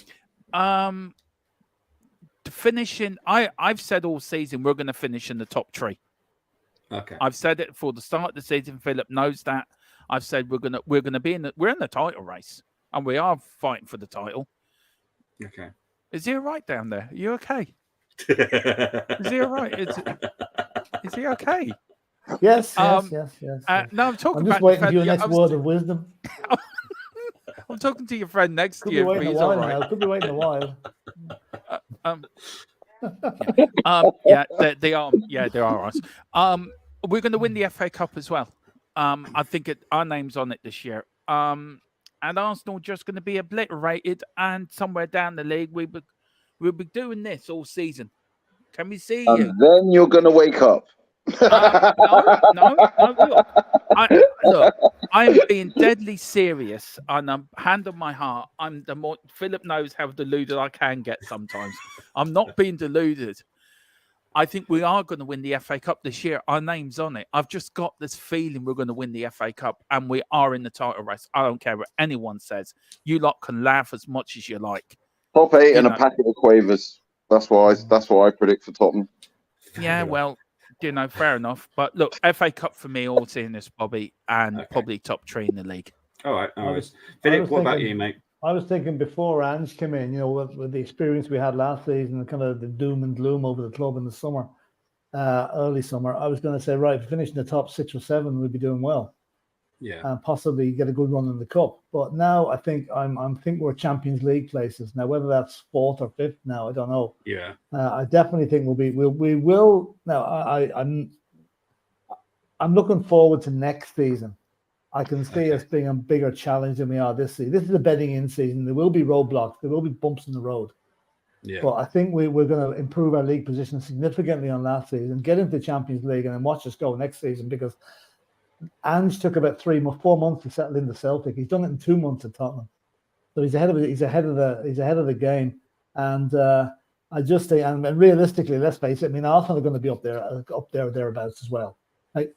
finishing. I've said all season we're going to finish in the top 3. Okay. I've said it for the start of the season. Philip knows that. I've said we're gonna be we're in the title race, and we are fighting for the title. Okay. Is he all right down there? Are you okay? Is he all right? Is he okay? Yes. No, I'm talking I'm just about waiting for your next word of wisdom. I'm talking to your friend next to Could you. be waiting a while now. Could be waiting a while. Yeah, they are. Yeah, they are us. We're going to win the FA Cup as well. I think our name's on it this year. And Arsenal just going to be obliterated, and somewhere down the league, we'll be doing this all season. Can we see you? And then you're gonna wake up. No. Look, I'm being deadly serious, and I'm hand on my heart. Philip knows how deluded I can get sometimes. I'm not being deluded. I think we are going to win the FA Cup this year. Our name's on it. I've just got this feeling we're going to win the FA Cup, and we are in the title race. I don't care what anyone says. You lot can laugh as much as you like. Top 8 and a packet of quavers. That's what I predict for Tottenham. Yeah, well, fair enough. But look, FA Cup for me, all seeing this, Bobby, and probably top 3 in the league. All right, all right. Philip, what about you, mate? I was thinking before Ange came in, with the experience we had last season and kind of the doom and gloom over the club in the summer, early summer, I was going to say, right, if we finish in the top 6 or 7, we'd be doing well. Yeah. And possibly get a good run in the cup. But now I think we're Champions League places. Now, whether that's 4th or 5th now, I don't know. Yeah. I definitely think we will. Now, I'm looking forward to next season. I can see us being a bigger challenge than we are this season. This is a betting in season. There will be roadblocks. There will be bumps in the road. Yeah. But I think we're going to improve our league position significantly on last season, get into the Champions League, and then watch us go next season, because Ange took about 4 months to settle into Celtic. He's done it in 2 months at Tottenham, so he's ahead of the game. And I just think, and realistically, let's face it. I mean, Arsenal are going to be up there or thereabouts as well.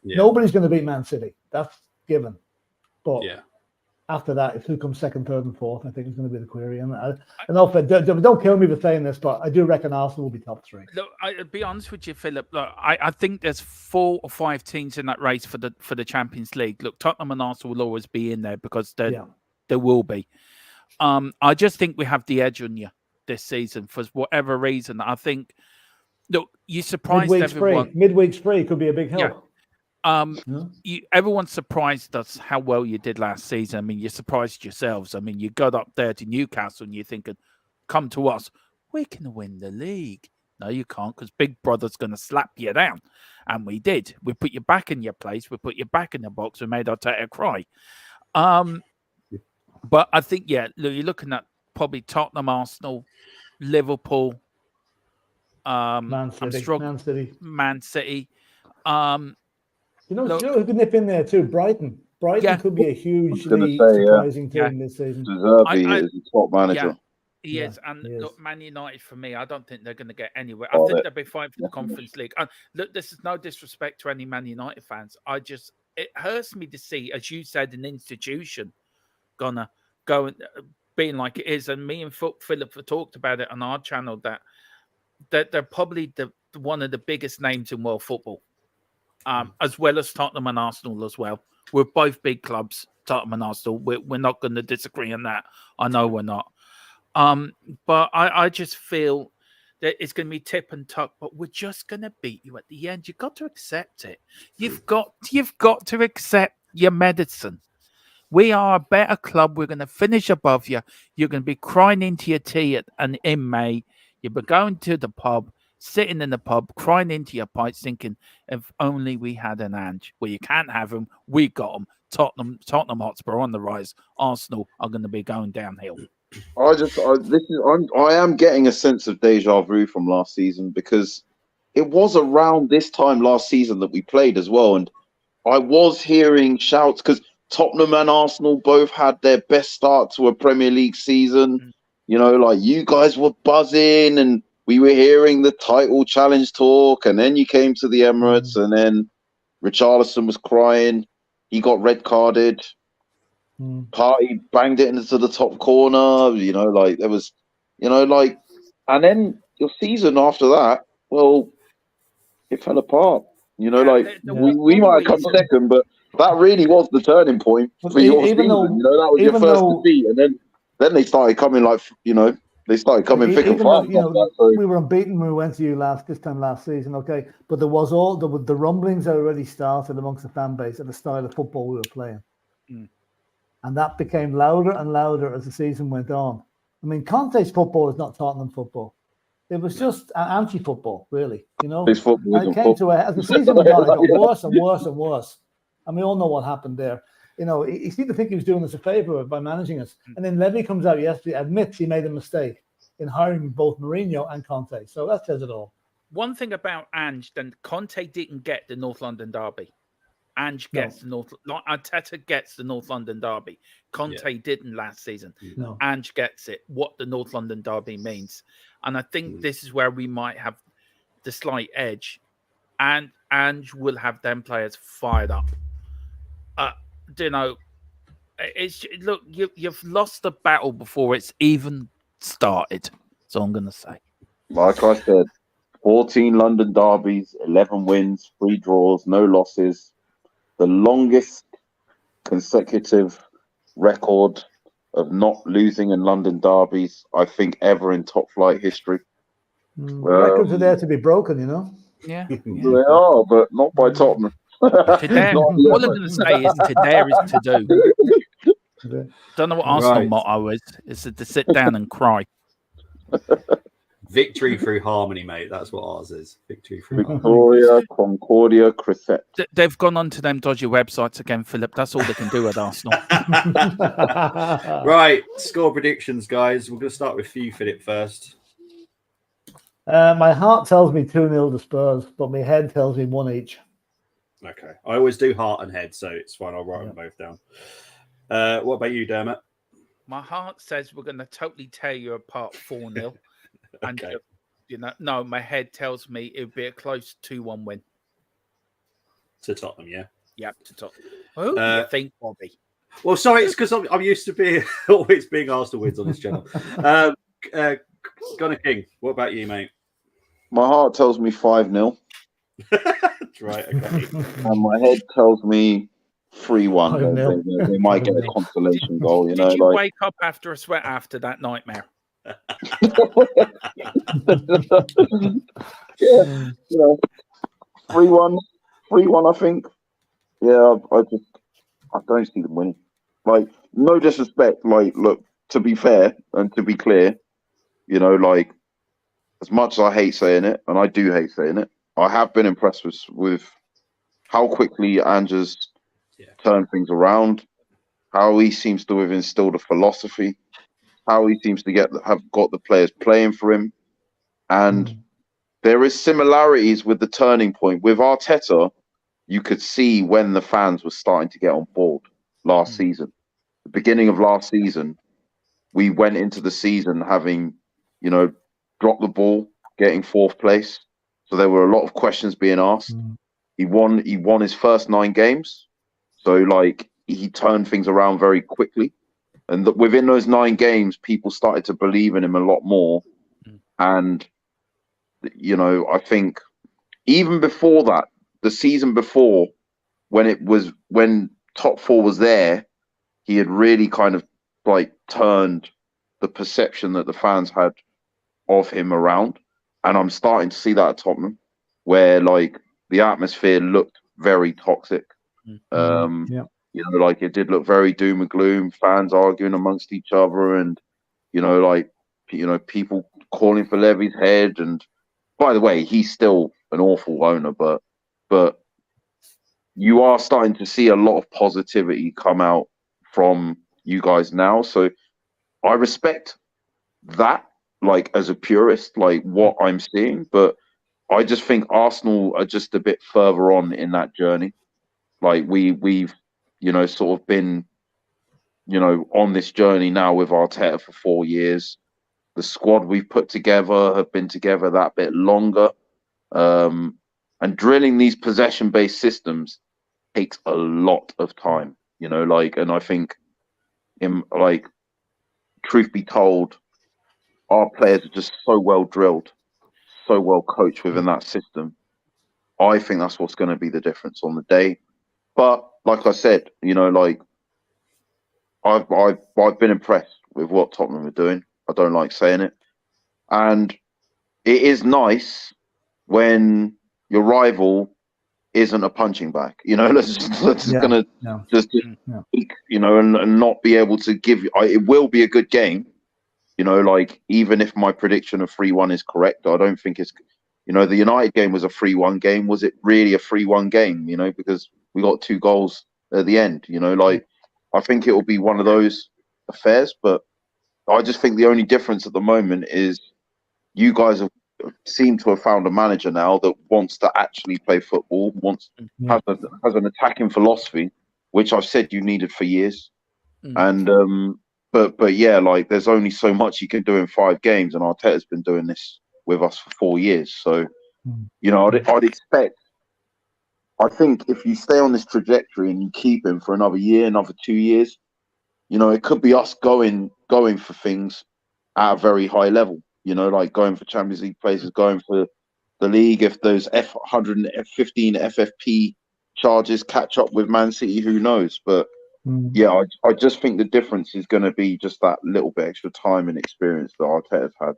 Nobody's going to beat Man City. That's given. But after that, who comes 2nd, 3rd, and 4th, I think is going to be the query. And don't kill me for saying this, but I do reckon Arsenal will be top 3. Look, I'll be honest with you, Philip. Look, I think there's 4 or 5 teams in that race for the Champions League. Look, Tottenham and Arsenal will always be in there because there will be. I just think we have the edge on you this season for whatever reason. I think, look, you surprised everyone. Midweek's free could be a big help. Everyone surprised us how well you did last season. I mean, you surprised yourselves. I mean, you got up there to Newcastle and you're thinking, come to us, we can win the league. No, you can't, because Big Brother's going to slap you down. And we did. We put you back in your place. We put you back in the box. We made Arteta cry. But I think, you're looking at probably Tottenham, Arsenal, Liverpool, Man City. You know who could nip in there too? Brighton. Brighton could be a hugely surprising team this season. Zerbi is the top manager. Yeah, he is. And look, Man United, for me, I don't think they're going to get anywhere. I think they'll be fine for the Conference League. And look, this is no disrespect to any Man United fans. It hurts me to see, as you said, an institution gonna go and being like it is. And me and Philip have talked about it on our channel that they're probably one of the biggest names in world football. As well as Tottenham and Arsenal as well. We're both big clubs, Tottenham and Arsenal. We're not going to disagree on that. I know we're not. But I just feel that it's going to be tip and tuck, but we're just going to beat you at the end. You've got to accept it. You've got to accept your medicine. We are a better club. We're going to finish above you. You're going to be crying into your tea in May. You'll be going to the pub, sitting in the pub, crying into your pipes, thinking, if only we had an Ange. Well, you can't have them. We got them. Tottenham Hotspur on the rise. Arsenal are going to be going downhill. I am getting a sense of deja vu from last season, because it was around this time last season that we played as well. And I was hearing shouts, because Tottenham and Arsenal both had their best start to a Premier League season. You know, like, you guys were buzzing and we were hearing the title challenge talk, and then you came to the Emirates, and then Richarlison was crying. He got red carded. Party banged it into the top corner. You know, like, there was, and then your season after that, well, it fell apart. You know, we might have come second, but that really was the turning point for your season. That was your first defeat, and then they started coming they started coming thick and fast. We were unbeaten when we went to you this time last season, okay? But there was the rumblings that already started amongst the fan base at the style of football we were playing. And that became louder and louder as the season went on. I mean, Conte's football is not Tottenham football. It was just anti-football, really. You know, This football and it isn't came to as the season went on, it got Yeah. worse and worse and worse. And we all know what happened there. You know, he seemed to think he was doing us a favor by managing us. And then Levy comes out yesterday, admits he made a mistake in hiring both Mourinho and Conte. So that says it all. One thing about Ange, then Conte didn't get the North London derby. Ange gets the North. Arteta gets the North London derby. Conte didn't last season. No. Ange gets it. What the North London derby means, and I think this is where we might have the slight edge, and Ange will have them players fired up. You know, it's look you've lost the battle before it's even started. That's all I'm gonna say. Like I said, 14 London derbies, 11 wins, 3 draws, no losses. The longest consecutive record of not losing in London derbies, I think, ever in top flight history. Records are there to be broken, you know. Yeah, They are, but not by Tottenham. To dare, all I'm going to say is to dare is to do. Don't know what Arsenal Right. motto is. It's to sit down and cry. Victory through harmony, mate. That's what ours is. Victory through harmony. Victoria, Concordia, Crescent. They've gone onto them dodgy websites again, Philip. That's all they can do at Arsenal. Right, score predictions, guys. We're going to start with you, Philip, first. My heart tells me 2-0 to Spurs, but my head tells me 1 each. Okay. I always do heart and head, so it's fine. I'll write them both down. What about you, Dermot? My heart says we're going to totally tear you apart 4-0. And, Okay. no, my head tells me it would be a close 2-1 win. To Tottenham, yeah? Yep, to Tottenham. Who do you think, Bobby? Well, sorry, it's because I'm used to being always being Arsenal wins on this channel. Gunnar King, what about you, mate? My heart tells me 5-0. Right, okay. And my head tells me 3-1. They might get a consolation goal, you know. Did you like wake up after a sweat after that nightmare? yeah, you know, 3-1, I think. Yeah, I don't see them winning. Like, no disrespect. Like, look, to be fair and to be clear, you know, like, as much as I hate saying it, and I do hate saying it, I have been impressed with how quickly Ange's turned things around, how he seems to have instilled a philosophy, how he seems to have got the players playing for him. And there is similarities with the turning point. With Arteta, you could see when the fans were starting to get on board last season. The beginning of last season, we went into the season having, you know, dropped the ball, getting 4th place. So there were a lot of questions being asked. He won his first 9 games. So, like, he turned things around very quickly. And within those 9 games, people started to believe in him a lot more. And, you know, I think even before that, the season before, when top 4 was there, he had really kind of like turned the perception that the fans had of him around. And I'm starting to see that at Tottenham, where like the atmosphere looked very toxic. You know, like it did look very doom and gloom, fans arguing amongst each other, and you know, like people calling for Levy's head. And by the way, he's still an awful owner, but you are starting to see a lot of positivity come out from you guys now. So I respect that, like as a purist, like what I'm seeing, but I just think Arsenal are just a bit further on in that journey. Like we've, you know, sort of been, you know, on this journey now with Arteta for 4 years. The squad we've put together have been together that bit longer. And drilling these possession-based systems takes a lot of time, you know, like, and I think truth be told, our players are just so well drilled, so well coached within that system. I think that's what's going to be the difference on the day. But like I said, you know, like I've been impressed with what Tottenham are doing. I don't like saying it, and it is nice when your rival isn't a punching bag. You know, you know, and not be able to give you. It will be a good game, Like even if my prediction of 3-1 is correct, I don't think it's. The United game was a 3-1 game. Was it really a 3-1 game? Because we got 2 goals at the end. Like I think it will be one of those affairs, but I just think the only difference at the moment is you guys seem to have found a manager now that wants to actually play football, has an attacking philosophy, which I've said you needed for years. And but yeah, like there's only so much you can do in 5 games, and Arteta's been doing this with us for 4 years. So I'd expect. I think if you stay on this trajectory and you keep him for another year, another 2 years, it could be us going for things at a very high level. Like going for Champions League places, going for the league. If those 115 FFP charges catch up with Man City, who knows? But yeah, I just think the difference is going to be just that little bit extra time and experience that Arteta's had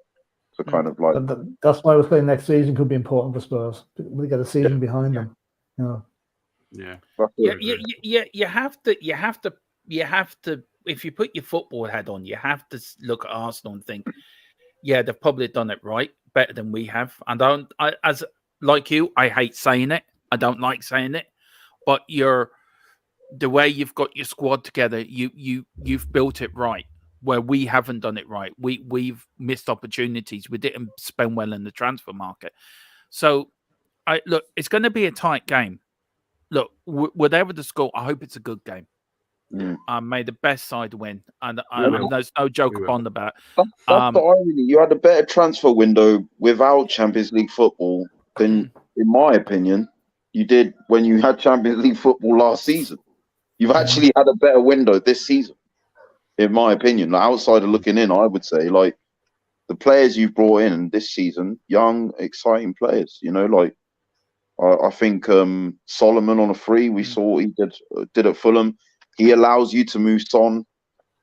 to kind of like. That's why I was saying next season could be important for Spurs. We get a season behind them. Yeah. You have to. If you put your football head on, you have to look at Arsenal and think, yeah, they've probably done it right, better than we have. And as like you, I hate saying it. I don't like saying it, but the way you've got your squad together, you've built it right. Where we haven't done it right, we've missed opportunities. We didn't spend well in the transfer market. So, look, it's going to be a tight game. Look, whatever the score, I hope it's a good game. May the best side win, and there's no joke upon about. That's the irony. You had a better transfer window without Champions League football than, in my opinion, you did when you had Champions League football last season. You've actually had a better window this season, in my opinion. Like, outsider looking in, I would say, like the players you've brought in this season, young, exciting players. Like I think Solomon on a free, we saw what he did at Fulham. He allows you to move Son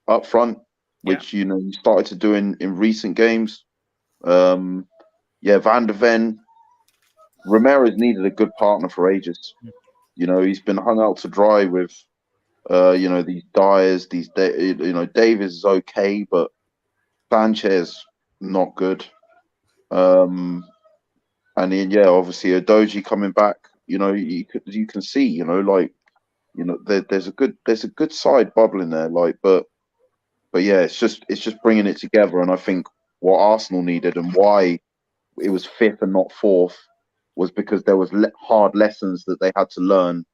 up front, which you started to do in recent games. Van der Ven, Romero's needed a good partner for ages. He's been hung out to dry with these Dyers, Davis is okay, but Sanchez not good. And then obviously Adoji coming back. You can see, there's a good side bubbling there. Like, but yeah, it's just bringing it together. And I think what Arsenal needed and why it was 5th and not 4th was because there was hard lessons that they had to learn,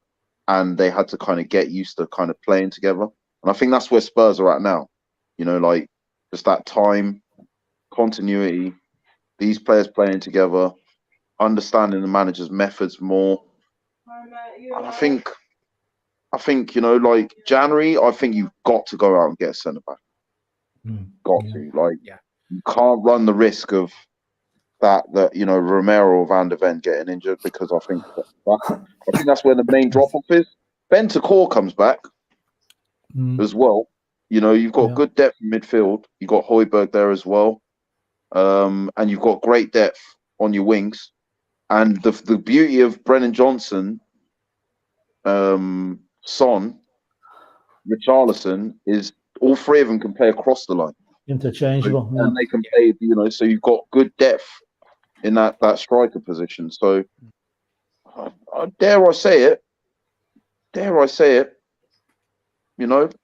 and they had to kind of get used to kind of playing together. And I think that's where Spurs are at now. Like just that time, continuity, these players playing together, understanding the manager's methods more. And I think like January, I think you've got to go out and get a centre back. You can't run the risk of that Romero or Van der Ven getting injured, because I think that's where the main drop off is. Bentancur comes back as well. You've got good depth in midfield. You've got Højbjerg there as well, and you've got great depth on your wings. And the beauty of Brennan Johnson, Son, Richarlison is all 3 of them can play across the line, interchangeable, and they can play. So you've got good depth in that striker position. So dare I say it?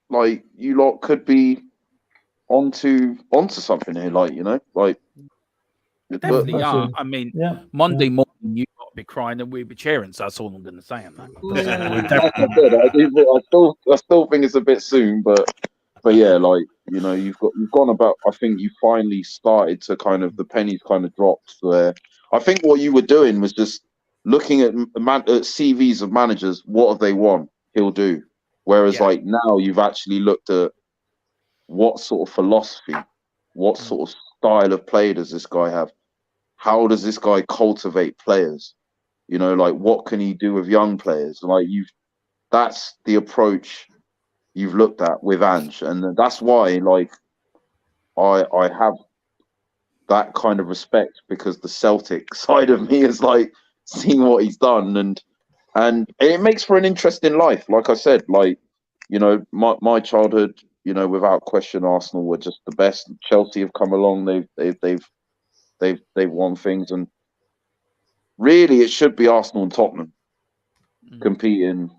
Like you lot could be onto something here. Definitely are. I mean, Monday morning you got to be crying and we'd be cheering. So that's all I'm going to say on that. I still think it's a bit soon, but yeah, like you've gone about. I think you finally started to the pennies dropped there. I think what you were doing was just looking at CVs of managers. What have they won? He'll do. Whereas like now you've actually looked at what sort of philosophy, what sort of style of play does this guy have? How does this guy cultivate players? Like what can he do with young players? Like that's the approach you've looked at with Ange, and that's why like I have that kind of respect, because the Celtic side of me is like seeing what he's done, and it makes for an interesting life. Like I said, like my childhood, you know, without question, Arsenal were just the best. Chelsea have come along. They've won things, and really, it should be Arsenal and Tottenham competing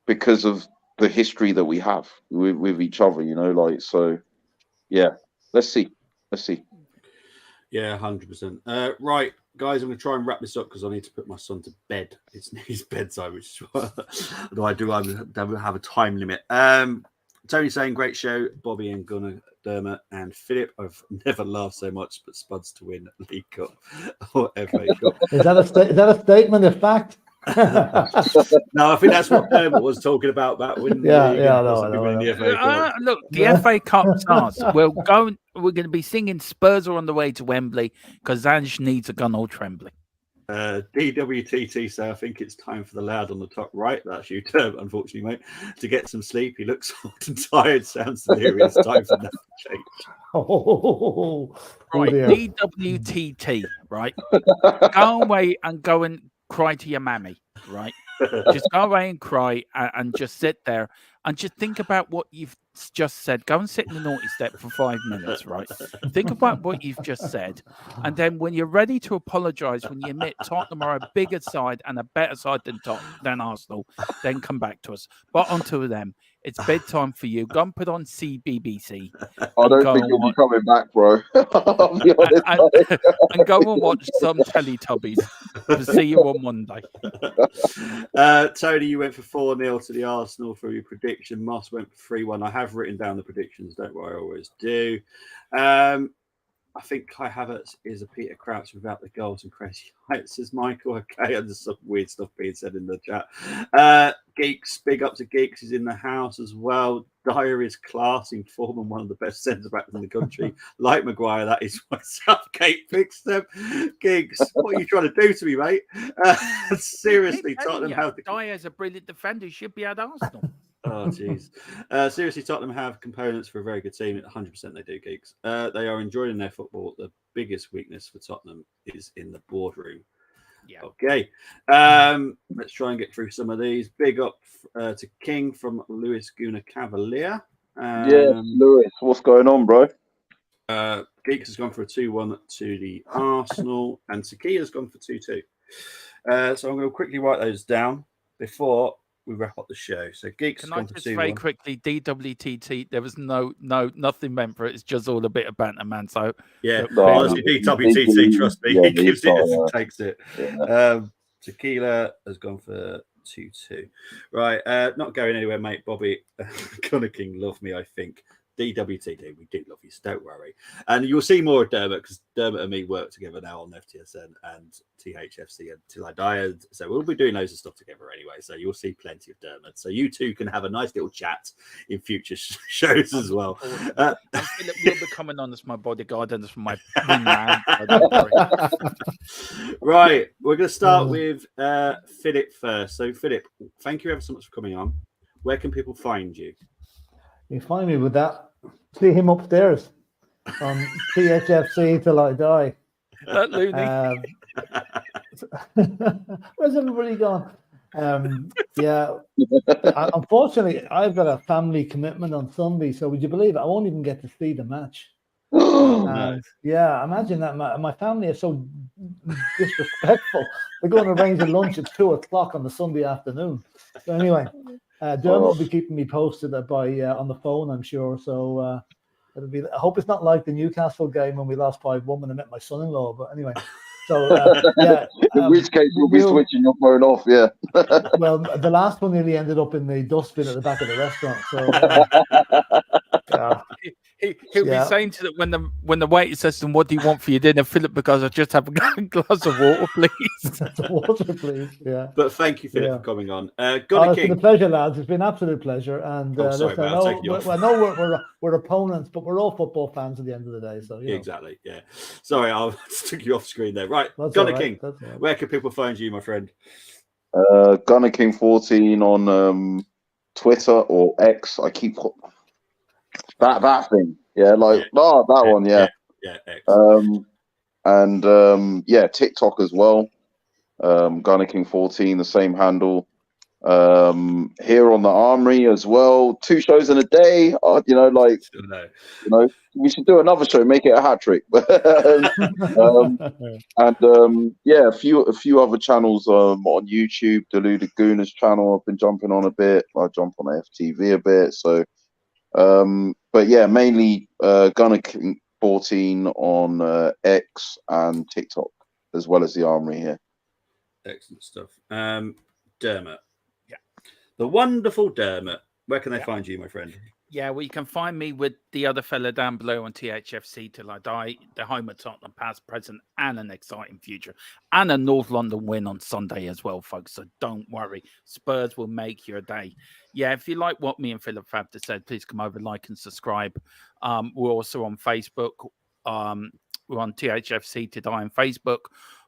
because of the history that we have with each other. You know, like so. Yeah, let's see. Yeah, 100%. Right, guys, I'm going to try and wrap this up because I need to put my son to bed. It's his bedtime, which is what I do. I have a time limit. Tony saying, great show. Bobby and Gunnar, Dermot and Philip. I've never laughed so much, but Spuds to win League Cup or FA Cup. Is that a statement of fact? No, I think that's what Dermot was talking about winning the league and possibly winning the FA Cup. Look, the FA Cup starts. We're going to be singing Spurs are on the way to Wembley because Ange needs a gun all trembling. DWTT say I think it's time for the lad on the top right. That's you, Dermot, unfortunately, mate. To get some sleep. He looks old and tired. Sounds delirious. Time for that to change. Right, DWTT, right? Go away and go and cry to your mammy, right? Just go away and cry and just sit there and just think about what you've just said. Go and sit in the naughty step for 5 minutes, right? Think about what you've just said. And then when you're ready to apologise, when you admit Tottenham are a bigger side and a better side than Arsenal, then come back to us. But onto them. It's bedtime for you. Go and put on CBBC. I don't think you'll be coming back, bro. I'll be honest, and go and watch some Teletubbies. We'll see you on Monday. Tony, you went for 4-0 to the Arsenal for your prediction. Moss went for 3-1. I have written down the predictions. Don't worry, I always do. I think Kai Havertz is a Peter Crouch without the goals and crazy heights, says Michael. Okay, and there's some weird stuff being said in the chat. Geeks, big up to Geeks, is in the house as well. Dyer is class in form and one of the best centre backs in the country. Like Maguire, that is why Southgate fixed them. Geeks, what are you trying to do to me, mate? Seriously, Tottenham have Dyer's a brilliant defender. He should be at Arsenal. Oh, jeez. Seriously, Tottenham have components for a very good team. 100% they do, Geeks. They are enjoying their football. The biggest weakness for Tottenham is in the boardroom. Yeah. Okay. Let's try and get through some of these. Big up to King from Lewis Guna Cavalier. Lewis, what's going on, bro? Geeks has gone for a 2-1 to the Arsenal, and Takiya's gone for 2-2. So I'm going to quickly write those down before we wrap up the show. So Geeks can I just very quickly DWTT, there was nothing meant for it. It's just all a bit of banter, man. So yeah, honestly, DWTT, trust me, he gives it as he takes it. Yeah. Tequila has gone for 2-2. Right, not going anywhere, mate. Bobby Connor King, love me, I think. DWTD, we do love you, so don't worry. And you'll see more of Dermot because Dermot and me work together now on FTSN and THFC until I die. So we'll be doing loads of stuff together anyway. So you'll see plenty of Dermot. So you two can have a nice little chat in future shows as well. Philip will be coming on as my bodyguard and as my wingman. Right, we're going to start with Philip first. So Philip, thank you ever so much for coming on. Where can people find you? You find me with that. See him upstairs on THFC till I die. That loony. Where's everybody gone? Unfortunately, I've got a family commitment on Sunday, so would you believe it? I won't even get to see the match. Nice. Yeah, imagine that. My family are so disrespectful. They're going to arrange a lunch at 2:00 on the Sunday afternoon. So anyway. Dermot will be keeping me posted by on the phone, I'm sure. So it'll be. I hope it's not like the Newcastle game when we lost 5-1 when I met my son-in-law. But anyway, so yeah. In which case, you'll be switching your phone off. Yeah. Well, the last one nearly ended up in the dustbin at the back of the restaurant. So. He'll be saying to them when the waiter says to him, "What do you want for your dinner, Philip?" Because I just have a glass of water, please. Water, please. Yeah. But thank you, Philip, for coming on. It's been a pleasure, lads. It's been an absolute pleasure. And sorry, listen, I know we're opponents, but we're all football fans at the end of the day. So exactly, yeah. Sorry, I took you off screen there. Right, Gunnar King. Where can people find you, my friend? Gunnar King 14 on Twitter or X. I keep. That thing, that one, yeah. X. TikTok as well. Gunnar King 14, the same handle. here on the Armory as well. 2 shows in a day. We should do another show, make it a hat trick. A few other channels on YouTube. Delu Laguna's channel, I've been jumping on a bit. I jump on FTV a bit. So, but yeah, mainly Gunner King 14 on X and TikTok, as well as the Armory here. Excellent stuff. Dermot. Yeah. The wonderful Dermot. Where can they find you, my friend? Yeah, well, you can find me with the other fella down below on THFC Till I Die, the home of Tottenham, past, present, and an exciting future. And a North London win on Sunday as well, folks. So don't worry. Spurs will make your day. Yeah, if you like what me and Philip have to say, please come over, like and subscribe. We're also on Facebook. We're on THFC To Die on Facebook.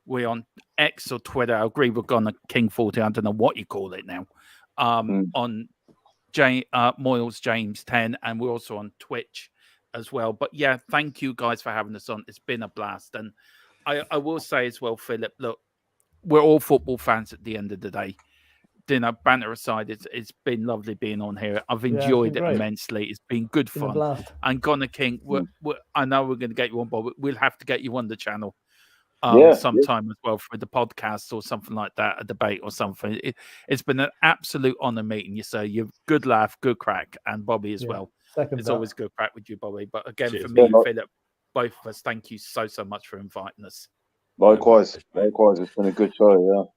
We're on X or Twitter. I agree with Gunner King 40. I don't know what you call it now. On Moyles James 10, and we're also on Twitch as well. But yeah, thank you guys for having us on. It's been a blast. And I will say as well, Philip, look, we're all football fans at the end of the day. Banter aside, it's been lovely being on here. I've enjoyed it immensely. It's been good fun. And Gunner King, I know we're going to get you on, but we'll have to get you on the channel sometime as well for the podcast or something like that, a debate or something. It's been an absolute honor meeting you, sir. You've good laugh, good crack, and Bobby as well. It's always good crack with you, Bobby. But again, for me and Philip, both of us, thank you so much for inviting us. Likewise. It's been a good show,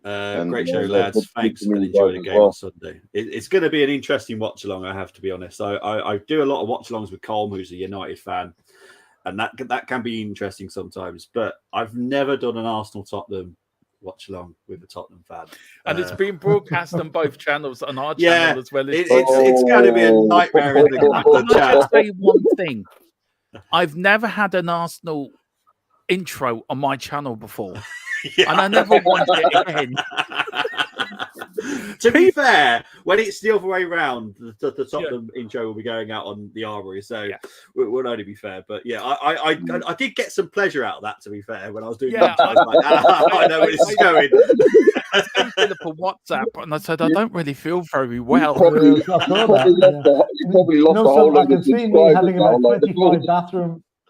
great show, lads. Thanks, and enjoy the game on Sunday. It's going to be an interesting watch along, I have to be honest. I do a lot of watch alongs with Colm, who's a United fan. And that can be interesting sometimes, but I've never done an Arsenal Tottenham watch along with a Tottenham fan. And it's been broadcast on both channels, on our channel as well. It's going to be a nightmare in the chat. I'll say one thing. I've never had an Arsenal intro on my channel before. And I never want it again. To be fair, when it's the other way round, the Tottenham intro will be going out on the Armory, so we'll only be fair. But yeah, I did get some pleasure out of that. To be fair, when I was doing that, I was like, I know where this is going. I sent Philip a WhatsApp, and I said I don't really feel very well. You probably lost the whole I can see me having about 25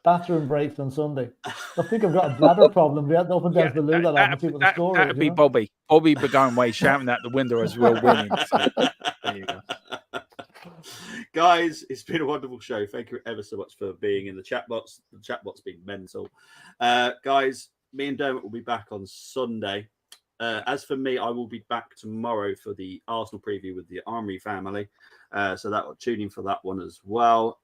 bathroom breaks on Sunday. I think I've got a bladder problem. We had to open down the loo that'd be Bobby. Bobby be going away shouting out the window as we're winning. So, there you go. Guys, it's been a wonderful show. Thank you ever so much for being in the chat box. The chat box being mental. Guys, me and Dermot will be back on Sunday. As for me, I will be back tomorrow for the Arsenal preview with the Armory family. So that will tune in for that one as well.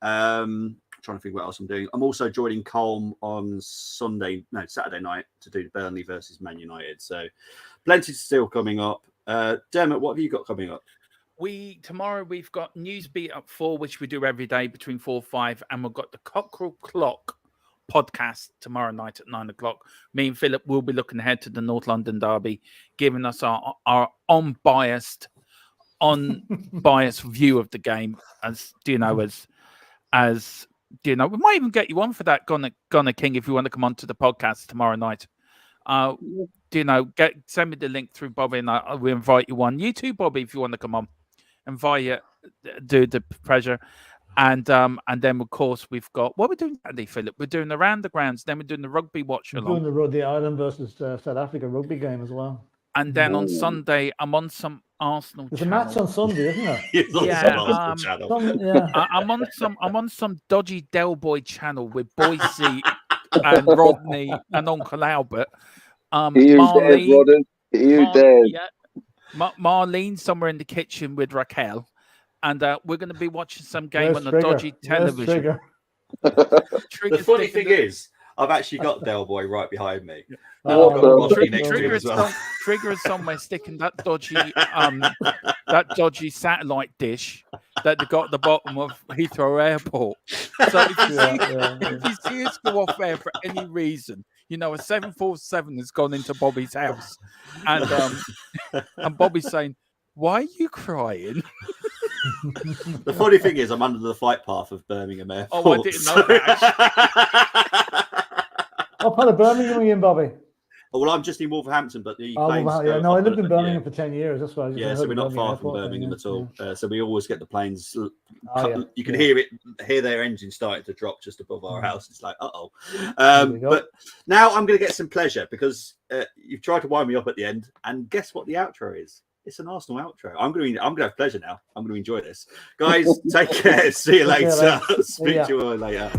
Trying to think what else I'm doing. I'm also joining Colm on Saturday night to do Burnley versus Man United. So plenty still coming up. Dermot, what have you got coming up? Tomorrow we've got Newsbeat at 4, which we do every day between 4 and 5, and we've got the Cockerel Clock podcast tomorrow night at 9 o'clock. Me and Philip will be looking ahead to the North London derby, giving us our unbiased view of the game. As we might even get you on for that, Gunner King, if you want to come on to the podcast tomorrow night. Send me the link through Bobby, and we'll invite you on. You too, Bobby, if you want to come on. Invite you, do the pleasure. And then, of course, we've got what we're doing Saturday, Philip. We're doing around the grounds. Then we're doing the rugby watch along. We're doing the Ireland versus South Africa rugby game as well. And then on Sunday, I'm on some Arsenal. There's a match on Sunday, isn't there? I'm on some dodgy Del Boy channel with Boise and Rodney and Uncle Albert. Marlene somewhere in the kitchen with Raquel. And we're going to be watching some game on the dodgy television. The funny thing is, I've actually got Del Boy right behind me. Trigger is somewhere sticking that dodgy satellite dish that they got at the bottom of Heathrow Airport. So if you see us go off air for any reason, a 747 has gone into Bobby's house, and Bobby's saying, "Why are you crying?" The funny thing is, I'm under the flight path of Birmingham Airport. Oh, I didn't know that. What part of Birmingham are you in, Bobby? Oh, well, I'm just in Wolverhampton, but the planes Wolverhampton, go no, I up lived in and- Birmingham for 10 years. That's why I just Yeah, heard so we're of not far from Airport, Birmingham yeah, at all. yeah. So we always get the planes. Oh, yeah, You can yeah. hear their engine starting to drop just above our house. It's like, There we go. But now I'm going to get some pleasure because you've tried to wind me up at the end, and guess what the outro is? It's an Arsenal outro. I'm going to have pleasure now. I'm going to enjoy this, guys. Take care. See you Take care, later. lads. Speak to you all later.